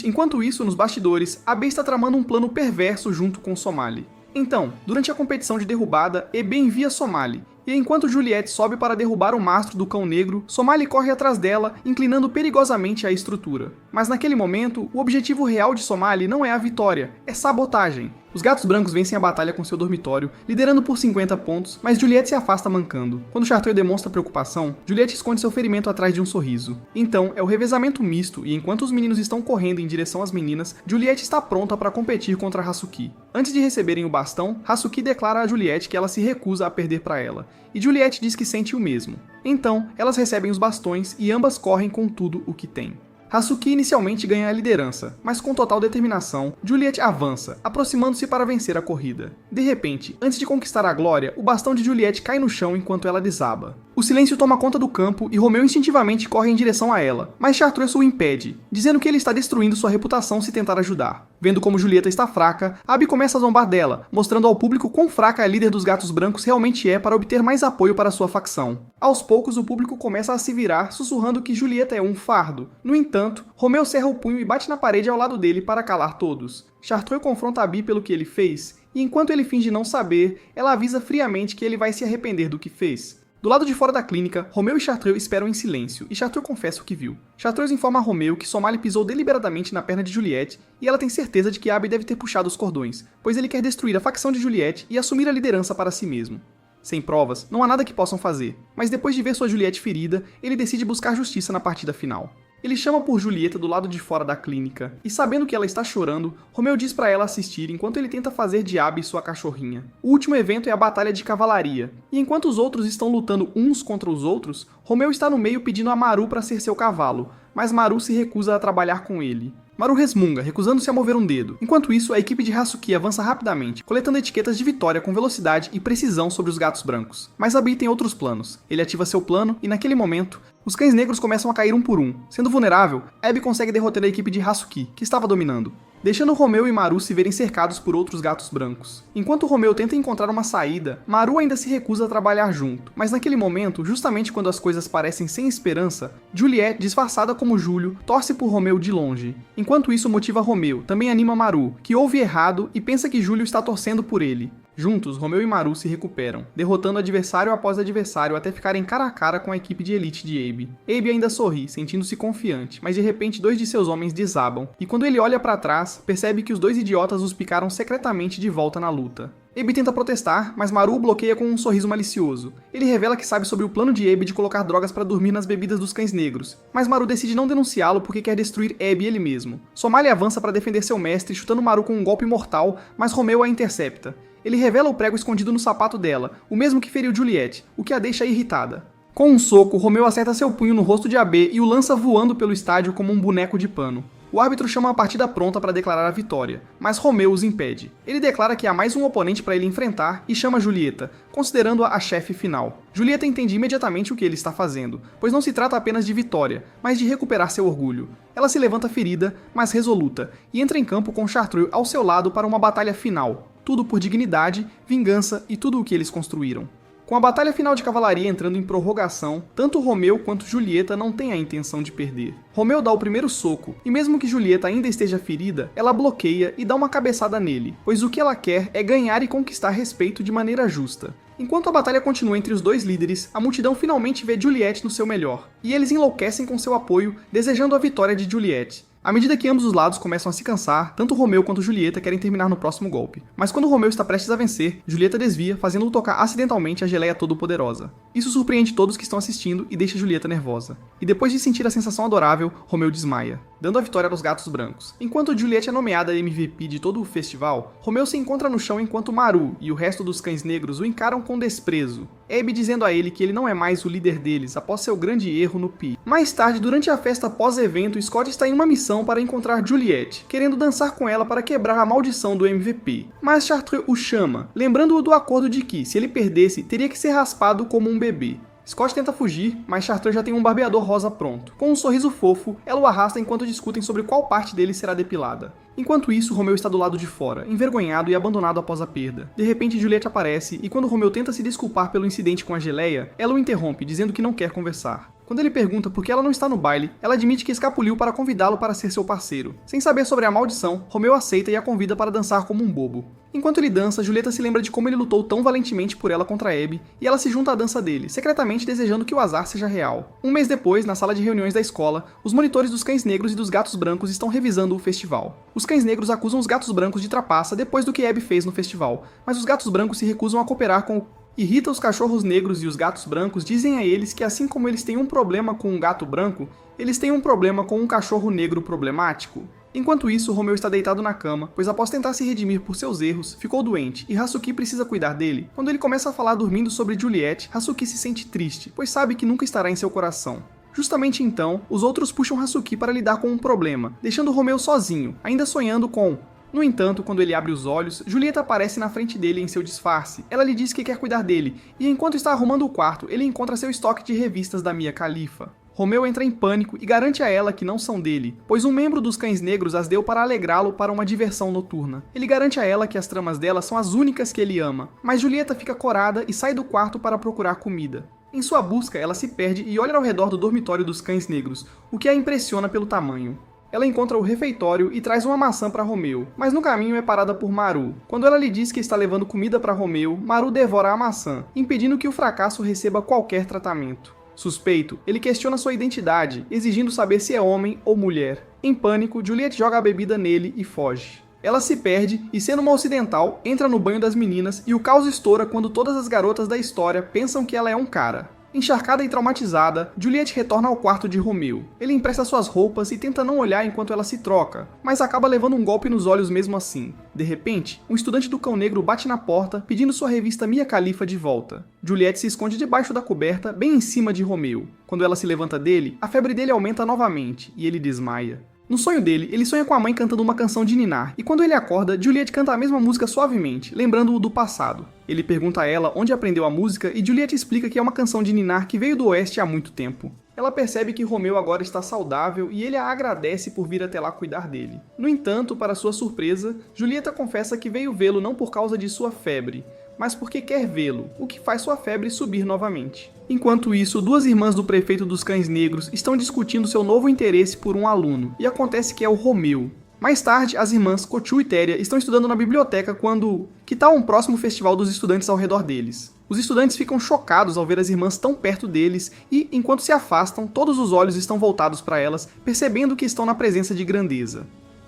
Enquanto isso, nos bastidores, Abe está tramando um plano perverso junto com Somali. Então, durante a competição de derrubada, Ebe envia Somali, e enquanto Juliette sobe para derrubar o mastro do cão negro, Somali corre atrás dela, inclinando perigosamente a estrutura. Mas naquele momento, o objetivo real de Somali não é a vitória, é sabotagem. Os gatos brancos vencem a batalha com seu dormitório, liderando por 50 pontos, mas Juliette se afasta mancando. Quando Chartreux demonstra preocupação, Juliette esconde seu ferimento atrás de um sorriso. Então, é o revezamento misto, e enquanto os meninos estão correndo em direção às meninas, Juliette está pronta para competir contra Hasuki. Antes de receberem o bastão, Hasuki declara a Juliette que ela se recusa a perder para ela, e Juliette diz que sente o mesmo. Então, elas recebem os bastões e ambas correm com tudo o que têm. Hasuki inicialmente ganha a liderança, mas com total determinação, Juliette avança, aproximando-se para vencer a corrida. De repente, antes de conquistar a glória, o bastão de Juliette cai no chão enquanto ela desaba. O silêncio toma conta do campo e Romeu instintivamente corre em direção a ela, mas Chartreux o impede, dizendo que ele está destruindo sua reputação se tentar ajudar. Vendo como Julieta está fraca, Abby começa a zombar dela, mostrando ao público quão fraca a líder dos gatos brancos realmente é para obter mais apoio para sua facção. Aos poucos, o público começa a se virar, sussurrando que Julieta é um fardo. No entanto, Romeu cerra o punho e bate na parede ao lado dele para calar todos. Chartreux confronta Abby pelo que ele fez, e enquanto ele finge não saber, ela avisa friamente que ele vai se arrepender do que fez. Do lado de fora da clínica, Romeu e Chartreux esperam em silêncio, e Chartreux confessa o que viu. Chartreux informa a Romeu que Somali pisou deliberadamente na perna de Juliette, e ela tem certeza de que Abby deve ter puxado os cordões, pois ele quer destruir a facção de Juliette e assumir a liderança para si mesmo. Sem provas, não há nada que possam fazer, mas depois de ver sua Juliette ferida, ele decide buscar justiça na partida final. Ele chama por Julieta do lado de fora da clínica, e sabendo que ela está chorando, Romeu diz para ela assistir enquanto ele tenta fazer de Abby sua cachorrinha. O último evento é a batalha de cavalaria, e enquanto os outros estão lutando uns contra os outros, Romeu está no meio pedindo a Maru para ser seu cavalo, mas Maru se recusa a trabalhar com ele. Maru resmunga, recusando-se a mover um dedo. Enquanto isso, a equipe de Hasuki avança rapidamente, coletando etiquetas de vitória com velocidade e precisão sobre os gatos brancos. Mas Abby tem outros planos. Ele ativa seu plano e, naquele momento, os cães negros começam a cair um por um. Sendo vulnerável, Abby consegue derrotar a equipe de Hasuki, que estava dominando, deixando Romeu e Maru se verem cercados por outros gatos brancos. Enquanto Romeu tenta encontrar uma saída, Maru ainda se recusa a trabalhar junto. Mas naquele momento, justamente quando as coisas parecem sem esperança, Juliette, disfarçada como Júlio, torce por Romeu de longe. Enquanto isso motiva Romeu, também anima Maru, que ouve errado e pensa que Júlio está torcendo por ele. Juntos, Romeu e Maru se recuperam, derrotando adversário após adversário até ficarem cara a cara com a equipe de elite de Abby. Abby ainda sorri, sentindo-se confiante, mas de repente 2 de seus homens desabam, e quando ele olha para trás, percebe que os 2 idiotas os picaram secretamente de volta na luta. Abe tenta protestar, mas Maru o bloqueia com um sorriso malicioso. Ele revela que sabe sobre o plano de Abe de colocar drogas para dormir nas bebidas dos cães negros, mas Maru decide não denunciá-lo porque quer destruir Abe ele mesmo. Somali avança para defender seu mestre, chutando Maru com um golpe mortal, mas Romeu a intercepta. Ele revela o prego escondido no sapato dela, o mesmo que feriu Juliette, o que a deixa irritada. Com um soco, Romeu acerta seu punho no rosto de Abe e o lança voando pelo estádio como um boneco de pano. O árbitro chama a partida pronta para declarar a vitória, mas Romeu os impede. Ele declara que há mais um oponente para ele enfrentar e chama Julieta, considerando-a a chefe final. Julieta entende imediatamente o que ele está fazendo, pois não se trata apenas de vitória, mas de recuperar seu orgulho. Ela se levanta ferida, mas resoluta, e entra em campo com Chartreux ao seu lado para uma batalha final. Tudo por dignidade, vingança e tudo o que eles construíram. Com a batalha final de cavalaria entrando em prorrogação, tanto Romeu quanto Julieta não têm a intenção de perder. Romeu dá o primeiro soco, e mesmo que Julieta ainda esteja ferida, ela bloqueia e dá uma cabeçada nele, pois o que ela quer é ganhar e conquistar respeito de maneira justa. Enquanto a batalha continua entre os dois líderes, a multidão finalmente vê Juliette no seu melhor, e eles enlouquecem com seu apoio, desejando a vitória de Juliette. À medida que ambos os lados começam a se cansar, tanto Romeu quanto Julieta querem terminar no próximo golpe. Mas quando Romeu está prestes a vencer, Julieta desvia, fazendo-o tocar acidentalmente a geleia todo-poderosa. Isso surpreende todos que estão assistindo e deixa Julieta nervosa. E depois de sentir a sensação adorável, Romeu desmaia, dando a vitória aos gatos brancos. Enquanto Juliette é nomeada MVP de todo o festival, Romeu se encontra no chão enquanto Maru e o resto dos cães negros o encaram com desprezo. Abe dizendo a ele que ele não é mais o líder deles após seu grande erro no Pi. Mais tarde, durante a festa pós-evento, Scott está em uma missão para encontrar Juliette, querendo dançar com ela para quebrar a maldição do MVP. Mas Chartreux o chama, lembrando-o do acordo de que, se ele perdesse, teria que ser raspado como um bebê. Scott tenta fugir, mas Chartreux já tem um barbeador rosa pronto. Com um sorriso fofo, ela o arrasta enquanto discutem sobre qual parte dele será depilada. Enquanto isso, Romeu está do lado de fora, envergonhado e abandonado após a perda. De repente, Juliette aparece e quando Romeu tenta se desculpar pelo incidente com a geleia, ela o interrompe, dizendo que não quer conversar. Quando ele pergunta por que ela não está no baile, ela admite que escapuliu para convidá-lo para ser seu parceiro. Sem saber sobre a maldição, Romeu aceita e a convida para dançar como um bobo. Enquanto ele dança, Julieta se lembra de como ele lutou tão valentemente por ela contra Abe, e ela se junta à dança dele, secretamente desejando que o azar seja real. Um mês depois, na sala de reuniões da escola, os monitores dos cães negros e dos gatos brancos estão revisando o festival. Os cães negros acusam os gatos brancos de trapaça depois do que Abe fez no festival, mas os gatos brancos se recusam a cooperar com o irrita os cachorros negros e os gatos brancos dizem a eles que assim como eles têm um problema com um gato branco, eles têm um problema com um cachorro negro problemático. Enquanto isso, Romeu está deitado na cama, pois após tentar se redimir por seus erros, ficou doente e Hazuki precisa cuidar dele. Quando ele começa a falar dormindo sobre Juliette, Hazuki se sente triste, pois sabe que nunca estará em seu coração. Justamente então, os outros puxam Hazuki para lidar com um problema, deixando Romeu sozinho, ainda sonhando com... No entanto, quando ele abre os olhos, Julieta aparece na frente dele em seu disfarce. Ela lhe diz que quer cuidar dele, e enquanto está arrumando o quarto, ele encontra seu estoque de revistas da Mia Khalifa. Romeu entra em pânico e garante a ela que não são dele, pois um membro dos cães negros as deu para alegrá-lo para uma diversão noturna. Ele garante a ela que as tramas dela são as únicas que ele ama, mas Julieta fica corada e sai do quarto para procurar comida. Em sua busca, ela se perde e olha ao redor do dormitório dos cães negros, o que a impressiona pelo tamanho. Ela encontra o refeitório e traz uma maçã para Romeu, mas no caminho é parada por Maru. Quando ela lhe diz que está levando comida para Romeu, Maru devora a maçã, impedindo que o fracasso receba qualquer tratamento. Suspeito, ele questiona sua identidade, exigindo saber se é homem ou mulher. Em pânico, Juliette joga a bebida nele e foge. Ela se perde e, sendo uma ocidental, entra no banho das meninas e o caos estoura quando todas as garotas da história pensam que ela é um cara. Encharcada e traumatizada, Juliette retorna ao quarto de Romeu. Ele empresta suas roupas e tenta não olhar enquanto ela se troca, mas acaba levando um golpe nos olhos mesmo assim. De repente, um estudante do Cão Negro bate na porta, pedindo sua revista Mia Khalifa de volta. Juliette se esconde debaixo da coberta, bem em cima de Romeu. Quando ela se levanta dele, a febre dele aumenta novamente, e ele desmaia. No sonho dele, ele sonha com a mãe cantando uma canção de ninar, e quando ele acorda, Juliette canta a mesma música suavemente, lembrando-o do passado. Ele pergunta a ela onde aprendeu a música e Juliette explica que é uma canção de ninar que veio do oeste há muito tempo. Ela percebe que Romeu agora está saudável e ele a agradece por vir até lá cuidar dele. No entanto, para sua surpresa, Julieta confessa que veio vê-lo não por causa de sua febre, mas porque quer vê-lo, o que faz sua febre subir novamente. Enquanto isso, duas irmãs do prefeito dos cães negros estão discutindo seu novo interesse por um aluno, e acontece que é o Romeu. Mais tarde, as irmãs Kochu e Téria estão estudando na biblioteca quando... Que tal um próximo festival dos estudantes ao redor deles? Os estudantes ficam chocados ao ver as irmãs tão perto deles e, enquanto se afastam, todos os olhos estão voltados para elas, percebendo que estão na presença de grandeza.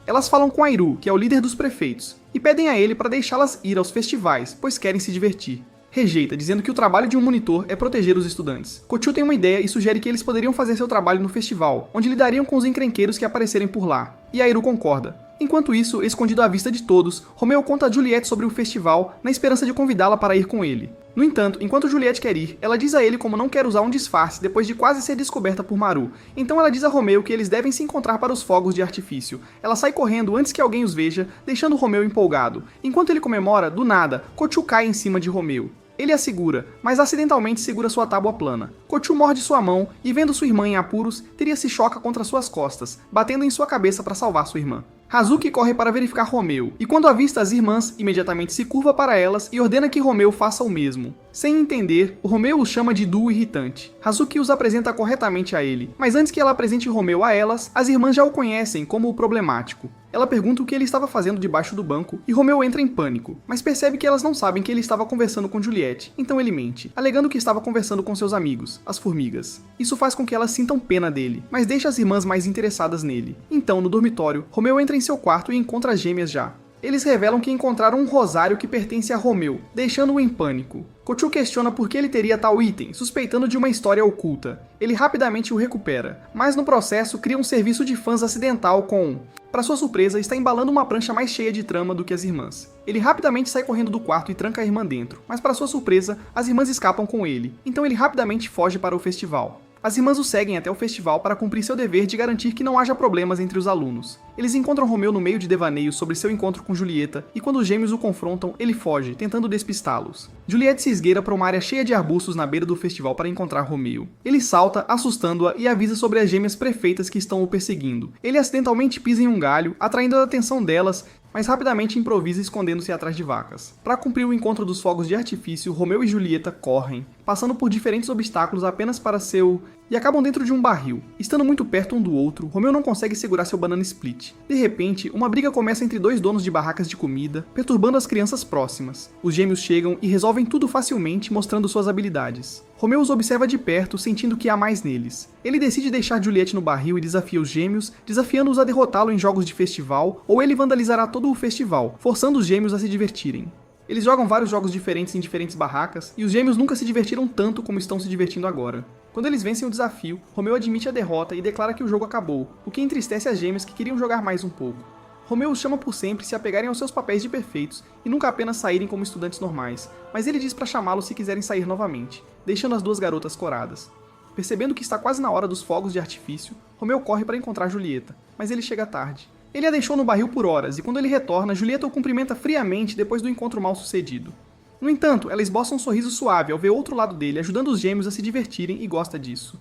Elas falam com Airu, que é o líder dos prefeitos, e pedem a ele para deixá-las ir aos festivais, pois querem se divertir. Rejeita, dizendo que o trabalho de um monitor é proteger os estudantes. Kochu tem uma ideia e sugere que eles poderiam fazer seu trabalho no festival, onde lidariam com os encrenqueiros que aparecerem por lá. E Airu concorda. Enquanto isso, escondido à vista de todos, Romeu conta a Juliette sobre o festival, na esperança de convidá-la para ir com ele. No entanto, enquanto Juliette quer ir, ela diz a ele como não quer usar um disfarce depois de quase ser descoberta por Maru. Então ela diz a Romeu que eles devem se encontrar para os fogos de artifício. Ela sai correndo antes que alguém os veja, deixando Romeu empolgado. Enquanto ele comemora, do nada, Kochu cai em cima de Romeu. Ele a segura, mas acidentalmente segura sua tábua plana. Kochu morde sua mão e, vendo sua irmã em apuros, Teria se choca contra suas costas, batendo em sua cabeça para salvar sua irmã. Hazuki corre para verificar Romeu, e quando avista as irmãs, imediatamente se curva para elas e ordena que Romeu faça o mesmo. Sem entender, o Romeu os chama de duo irritante. Hazuki os apresenta corretamente a ele, mas antes que ela apresente Romeu a elas, as irmãs já o conhecem como o problemático. Ela pergunta o que ele estava fazendo debaixo do banco, e Romeu entra em pânico, mas percebe que elas não sabem que ele estava conversando com Juliette, então ele mente, alegando que estava conversando com seus amigos, as formigas. Isso faz com que elas sintam pena dele, mas deixa as irmãs mais interessadas nele. Então, no dormitório, Romeu entra em seu quarto e encontra as gêmeas já. Eles revelam que encontraram um rosário que pertence a Romeu, deixando-o em pânico. Kochu questiona por que ele teria tal item, suspeitando de uma história oculta. Ele rapidamente o recupera, mas no processo cria um serviço de fãs acidental com... Para sua surpresa, está embalando uma prancha mais cheia de trama do que as irmãs. Ele rapidamente sai correndo do quarto e tranca a irmã dentro, mas para sua surpresa, as irmãs escapam com ele, então ele rapidamente foge para o festival. As irmãs o seguem até o festival para cumprir seu dever de garantir que não haja problemas entre os alunos. Eles encontram Romeu no meio de devaneios sobre seu encontro com Julieta, e quando os gêmeos o confrontam, ele foge, tentando despistá-los. Juliette se esgueira para uma área cheia de arbustos na beira do festival para encontrar Romeu. Ele salta, assustando-a, e avisa sobre as gêmeas prefeitas que estão o perseguindo. Ele acidentalmente pisa em um galho, atraindo a atenção delas, mas rapidamente improvisa escondendo-se atrás de vacas. Para cumprir o encontro dos fogos de artifício, Romeu e Julieta correm, passando por diferentes obstáculos apenas para seu... e acabam dentro de um barril. Estando muito perto um do outro, Romeu não consegue segurar seu banana split. De repente, uma briga começa entre dois donos de barracas de comida, perturbando as crianças próximas. Os gêmeos chegam e resolvem tudo facilmente, mostrando suas habilidades. Romeu os observa de perto, sentindo que há mais neles. Ele decide deixar Juliette no barril e desafia os gêmeos, desafiando-os a derrotá-lo em jogos de festival, ou ele vandalizará todo o festival, forçando os gêmeos a se divertirem. Eles jogam vários jogos diferentes em diferentes barracas, e os gêmeos nunca se divertiram tanto como estão se divertindo agora. Quando eles vencem o desafio, Romeu admite a derrota e declara que o jogo acabou, o que entristece as gêmeas que queriam jogar mais um pouco. Romeu os chama por sempre se apegarem aos seus papéis de perfeitos e nunca apenas saírem como estudantes normais, mas ele diz para chamá-los se quiserem sair novamente, deixando as duas garotas coradas. Percebendo que está quase na hora dos fogos de artifício, Romeu corre para encontrar Julieta, mas ele chega tarde. Ele a deixou no barril por horas, e quando ele retorna, Julieta o cumprimenta friamente depois do encontro mal sucedido. No entanto, ela esboça um sorriso suave ao ver outro lado dele, ajudando os gêmeos a se divertirem e gosta disso.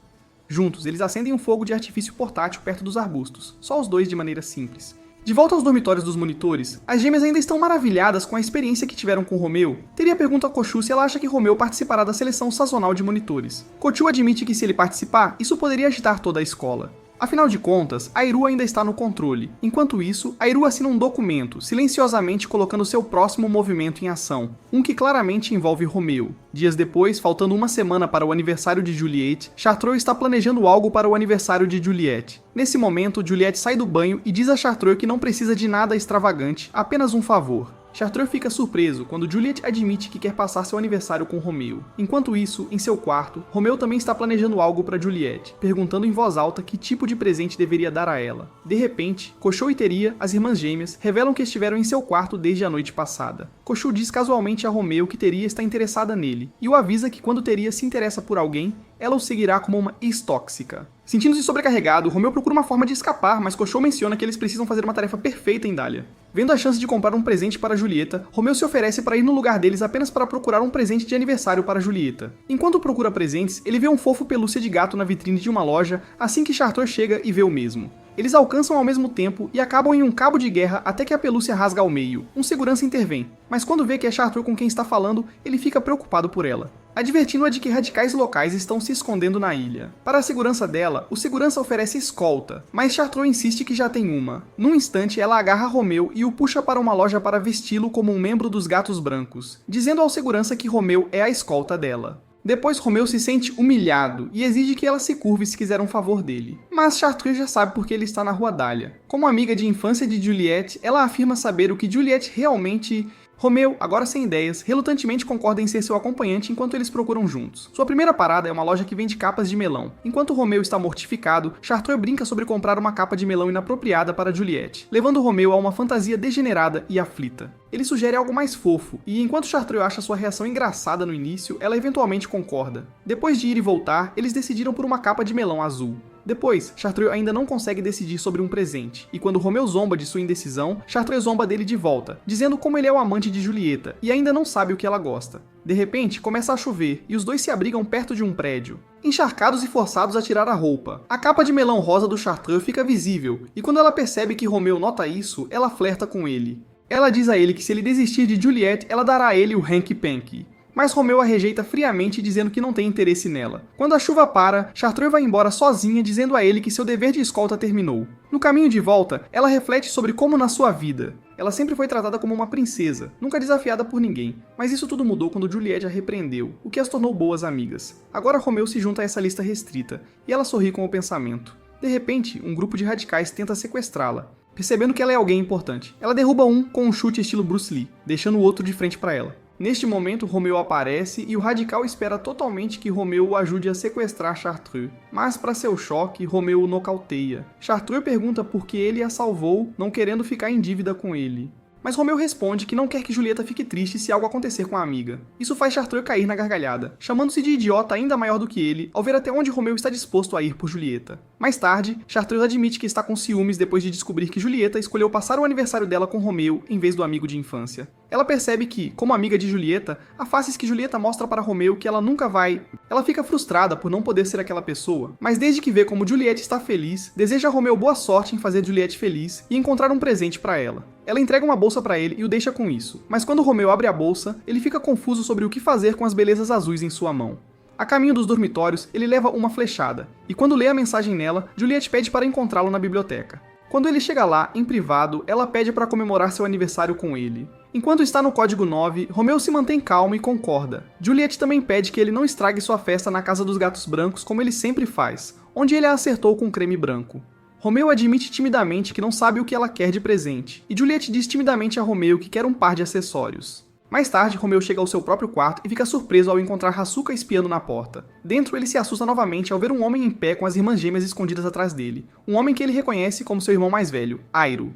Juntos, eles acendem um fogo de artifício portátil perto dos arbustos, só os dois de maneira simples. De volta aos dormitórios dos monitores, as gêmeas ainda estão maravilhadas com a experiência que tiveram com Romeu. Teria pergunta a Kochu se ela acha que Romeu participará da seleção sazonal de monitores. Kochu admite que se ele participar, isso poderia agitar toda a escola. Afinal de contas, Airu ainda está no controle. Enquanto isso, Airu assina um documento, silenciosamente colocando seu próximo movimento em ação, um que claramente envolve Romeu. Dias depois, faltando uma semana para o aniversário de Juliette, Chartreux está planejando algo para o aniversário de Juliette. Nesse momento, Juliette sai do banho e diz a Chartreux que não precisa de nada extravagante, apenas um favor. Chartreux fica surpreso quando Juliette admite que quer passar seu aniversário com Romeu. Enquanto isso, em seu quarto, Romeu também está planejando algo para Juliette, perguntando em voz alta que tipo de presente deveria dar a ela. De repente, Koshou e Teria, as irmãs gêmeas, revelam que estiveram em seu quarto desde a noite passada. Koshou diz casualmente a Romeu que Teria está interessada nele, e o avisa que quando Teria se interessa por alguém, ela o seguirá como uma ex-tóxica. Sentindo-se sobrecarregado, Romeu procura uma forma de escapar, mas Koshou menciona que eles precisam fazer uma tarefa perfeita em Dália. Vendo a chance de comprar um presente para Julieta, Romeu se oferece para ir no lugar deles apenas para procurar um presente de aniversário para Julieta. Enquanto procura presentes, ele vê um fofo pelúcia de gato na vitrine de uma loja assim que Chartreux chega e vê o mesmo. Eles alcançam ao mesmo tempo e acabam em um cabo de guerra até que a pelúcia rasga ao meio. Um segurança intervém, mas quando vê que é Chartreux com quem está falando, ele fica preocupado por ela, advertindo-a de que radicais locais estão se escondendo na ilha. Para a segurança dela, o segurança oferece escolta, mas Chartreux insiste que já tem uma. Num instante, ela agarra Romeu e o puxa para uma loja para vesti-lo como um membro dos Gatos Brancos, dizendo ao segurança que Romeu é a escolta dela. Depois Romeu se sente humilhado e exige que ela se curve se quiser um favor dele. Mas Chartreux já sabe porque ele está na Rua Dália. Como amiga de infância de Juliette, ela afirma saber o que Juliette realmente... Romeu, agora sem ideias, relutantemente concorda em ser seu acompanhante enquanto eles procuram juntos. Sua primeira parada é uma loja que vende capas de melão. Enquanto Romeu está mortificado, Chartreux brinca sobre comprar uma capa de melão inapropriada para Juliette, levando Romeu a uma fantasia degenerada e aflita. Ele sugere algo mais fofo, e enquanto Chartreux acha sua reação engraçada no início, ela eventualmente concorda. Depois de ir e voltar, eles decidiram por uma capa de melão azul. Depois, Chartreux ainda não consegue decidir sobre um presente, e quando Romeu zomba de sua indecisão, Chartreux zomba dele de volta, dizendo como ele é o amante de Julieta, e ainda não sabe o que ela gosta. De repente, começa a chover, e os dois se abrigam perto de um prédio, encharcados e forçados a tirar a roupa. A capa de melão rosa do Chartreux fica visível, e quando ela percebe que Romeu nota isso, ela flerta com ele. Ela diz a ele que se ele desistir de Juliette, ela dará a ele o hanky-panky. Mas Romeu a rejeita friamente, dizendo que não tem interesse nela. Quando a chuva para, Chartreux vai embora sozinha, dizendo a ele que seu dever de escolta terminou. No caminho de volta, ela reflete sobre como na sua vida. Ela sempre foi tratada como uma princesa, nunca desafiada por ninguém, mas isso tudo mudou quando Juliette a repreendeu, o que as tornou boas amigas. Agora Romeu se junta a essa lista restrita, e ela sorri com o pensamento. De repente, um grupo de radicais tenta sequestrá-la. Percebendo que ela é alguém importante, ela derruba um com um chute estilo Bruce Lee, deixando o outro de frente para ela. Neste momento, Romeu aparece e o radical espera totalmente que Romeu o ajude a sequestrar Chartreux. Mas, para seu choque, Romeu o nocauteia. Chartreux pergunta por que ele a salvou, não querendo ficar em dívida com ele. Mas Romeu responde que não quer que Julieta fique triste se algo acontecer com a amiga. Isso faz Chartreux cair na gargalhada, chamando-se de idiota ainda maior do que ele, ao ver até onde Romeu está disposto a ir por Julieta. Mais tarde, Chartreux admite que está com ciúmes depois de descobrir que Julieta escolheu passar o aniversário dela com Romeu em vez do amigo de infância. Ela percebe que, como amiga de Julieta, há faces que Julieta mostra para Romeu que ela nunca vai... Ela fica frustrada por não poder ser aquela pessoa, mas desde que vê como Juliette está feliz, deseja a Romeu boa sorte em fazer Juliette feliz e encontrar um presente para ela. Ela entrega uma bolsa para ele e o deixa com isso, mas quando Romeu abre a bolsa, ele fica confuso sobre o que fazer com as belezas azuis em sua mão. A caminho dos dormitórios, ele leva uma flechada, e quando lê a mensagem nela, Juliette pede para encontrá-lo na biblioteca. Quando ele chega lá, em privado, ela pede para comemorar seu aniversário com ele. Enquanto está no código 9, Romeu se mantém calmo e concorda. Juliette também pede que ele não estrague sua festa na Casa dos Gatos Brancos como ele sempre faz, onde ele a acertou com creme branco. Romeu admite timidamente que não sabe o que ela quer de presente, e Juliette diz timidamente a Romeu que quer um par de acessórios. Mais tarde, Romeu chega ao seu próprio quarto e fica surpreso ao encontrar Hazuka espiando na porta. Dentro, ele se assusta novamente ao ver um homem em pé com as irmãs gêmeas escondidas atrás dele, um homem que ele reconhece como seu irmão mais velho, Airo.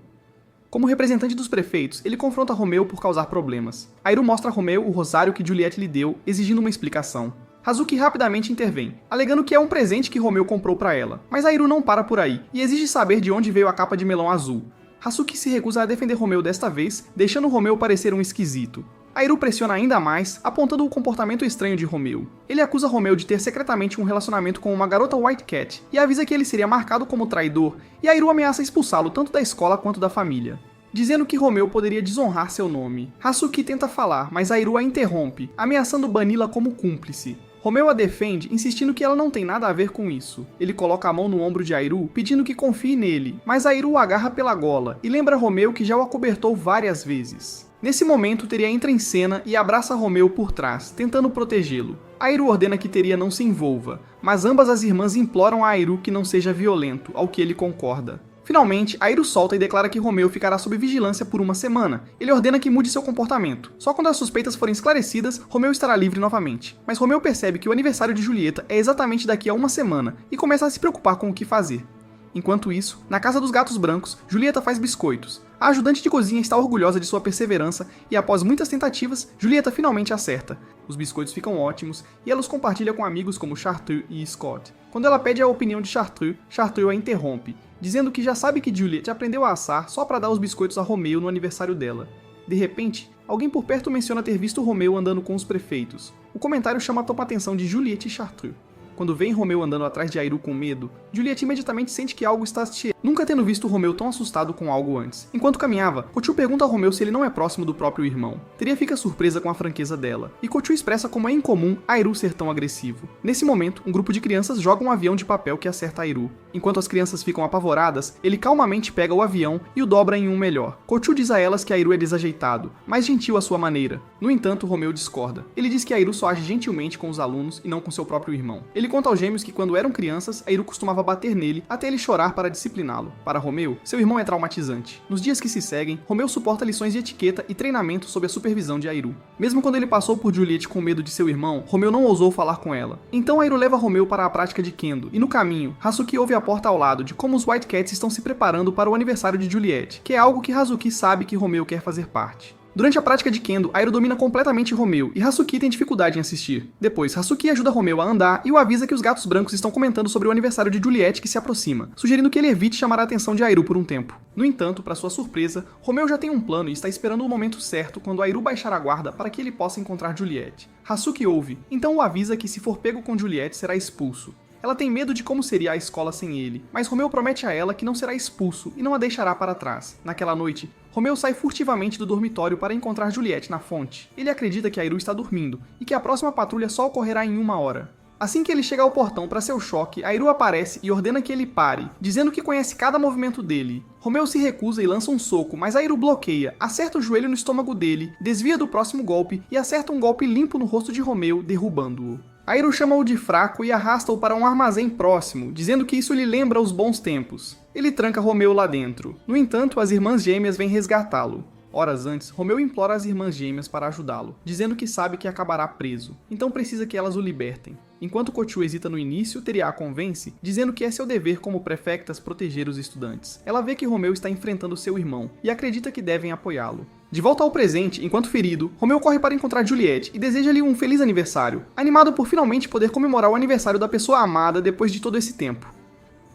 Como representante dos prefeitos, ele confronta Romeu por causar problemas. Airo mostra a Romeu o rosário que Juliette lhe deu, exigindo uma explicação. Hazuki rapidamente intervém, alegando que é um presente que Romeu comprou para ela, mas Airo não para por aí e exige saber de onde veio a capa de melão azul. Hazuki se recusa a defender Romeu desta vez, deixando Romeu parecer um esquisito. Airo pressiona ainda mais, apontando o comportamento estranho de Romeu. Ele acusa Romeu de ter secretamente um relacionamento com uma garota White Cat e avisa que ele seria marcado como traidor, e Airo ameaça expulsá-lo tanto da escola quanto da família, dizendo que Romeu poderia desonrar seu nome. Hazuki tenta falar, mas Airo a interrompe, ameaçando bani-la como cúmplice. Romeu a defende, insistindo que ela não tem nada a ver com isso. Ele coloca a mão no ombro de Airo, pedindo que confie nele, mas Airo o agarra pela gola e lembra Romeu que já o acobertou várias vezes. Nesse momento, Teria entra em cena e abraça Romeu por trás, tentando protegê-lo. Airo ordena que Teria não se envolva, mas ambas as irmãs imploram a Airo que não seja violento, ao que ele concorda. Finalmente, Airo solta e declara que Romeu ficará sob vigilância por uma semana. Ele ordena que mude seu comportamento. Só quando as suspeitas forem esclarecidas, Romeu estará livre novamente. Mas Romeu percebe que o aniversário de Julieta é exatamente daqui a uma semana e começa a se preocupar com o que fazer. Enquanto isso, na Casa dos Gatos Brancos, Julieta faz biscoitos. A ajudante de cozinha está orgulhosa de sua perseverança e, após muitas tentativas, Julieta finalmente acerta. Os biscoitos ficam ótimos e ela os compartilha com amigos como Chartreux e Scott. Quando ela pede a opinião de Chartreux, Chartreux a interrompe, dizendo que já sabe que Juliette aprendeu a assar só para dar os biscoitos a Romeu no aniversário dela. De repente, alguém por perto menciona ter visto Romeu andando com os prefeitos. O comentário chama a atenção de Juliette e Chartreux. Quando vem Romeu andando atrás de Airu com medo, Juliette imediatamente sente que algo está nunca tendo visto Romeu tão assustado com algo antes. Enquanto caminhava, Kochu pergunta a Romeu se ele não é próximo do próprio irmão. Teria fica surpresa com a franqueza dela, e Kochu expressa como é incomum Airu ser tão agressivo. Nesse momento, um grupo de crianças joga um avião de papel que acerta Airu. Enquanto as crianças ficam apavoradas, ele calmamente pega o avião e o dobra em um melhor. Kochu diz a elas que Airu é desajeitado, mas gentil à sua maneira. No entanto, Romeu discorda. Ele diz que Airu só age gentilmente com os alunos e não com seu próprio irmão. Ele conta aos gêmeos que quando eram crianças, Airu costumava bater nele até ele chorar para discipliná-lo. Para Romeu, seu irmão é traumatizante. Nos dias que se seguem, Romeu suporta lições de etiqueta e treinamento sob a supervisão de Airu. Mesmo quando ele passou por Juliette com medo de seu irmão, Romeu não ousou falar com ela. Então Airu leva Romeu para a prática de Kendo, e no caminho, Hazuki ouve a porta ao lado de como os White Cats estão se preparando para o aniversário de Juliette, que é algo que Hazuki sabe que Romeu quer fazer parte. Durante a prática de Kendo, Airu domina completamente Romeu e Hazuki tem dificuldade em assistir. Depois, Hazuki ajuda Romeu a andar e o avisa que os gatos brancos estão comentando sobre o aniversário de Juliette que se aproxima, sugerindo que ele evite chamar a atenção de Airu por um tempo. No entanto, para sua surpresa, Romeu já tem um plano e está esperando o momento certo quando Airu baixar a guarda para que ele possa encontrar Juliette. Hazuki ouve, então o avisa que se for pego com Juliette será expulso. Ela tem medo de como seria a escola sem ele, mas Romeu promete a ela que não será expulso e não a deixará para trás. Naquela noite, Romeu sai furtivamente do dormitório para encontrar Juliette na fonte. Ele acredita que Airu está dormindo e que a próxima patrulha só ocorrerá em 1 hora. Assim que ele chega ao portão para seu choque, Airu aparece e ordena que ele pare, dizendo que conhece cada movimento dele. Romeu se recusa e lança um soco, mas Airu bloqueia, acerta o joelho no estômago dele, desvia do próximo golpe e acerta um golpe limpo no rosto de Romeu, derrubando-o. Airu chama-o de fraco e arrasta-o para um armazém próximo, dizendo que isso lhe lembra os bons tempos. Ele tranca Romeu lá dentro. No entanto, as irmãs gêmeas vêm resgatá-lo. Horas antes, Romeu implora às irmãs gêmeas para ajudá-lo, dizendo que sabe que acabará preso, então precisa que elas o libertem. Enquanto Kochu hesita no início, Teria a convence, dizendo que é seu dever como prefectas proteger os estudantes. Ela vê que Romeu está enfrentando seu irmão, e acredita que devem apoiá-lo. De volta ao presente, enquanto ferido, Romeu corre para encontrar Juliette e deseja-lhe um feliz aniversário, animado por finalmente poder comemorar o aniversário da pessoa amada depois de todo esse tempo.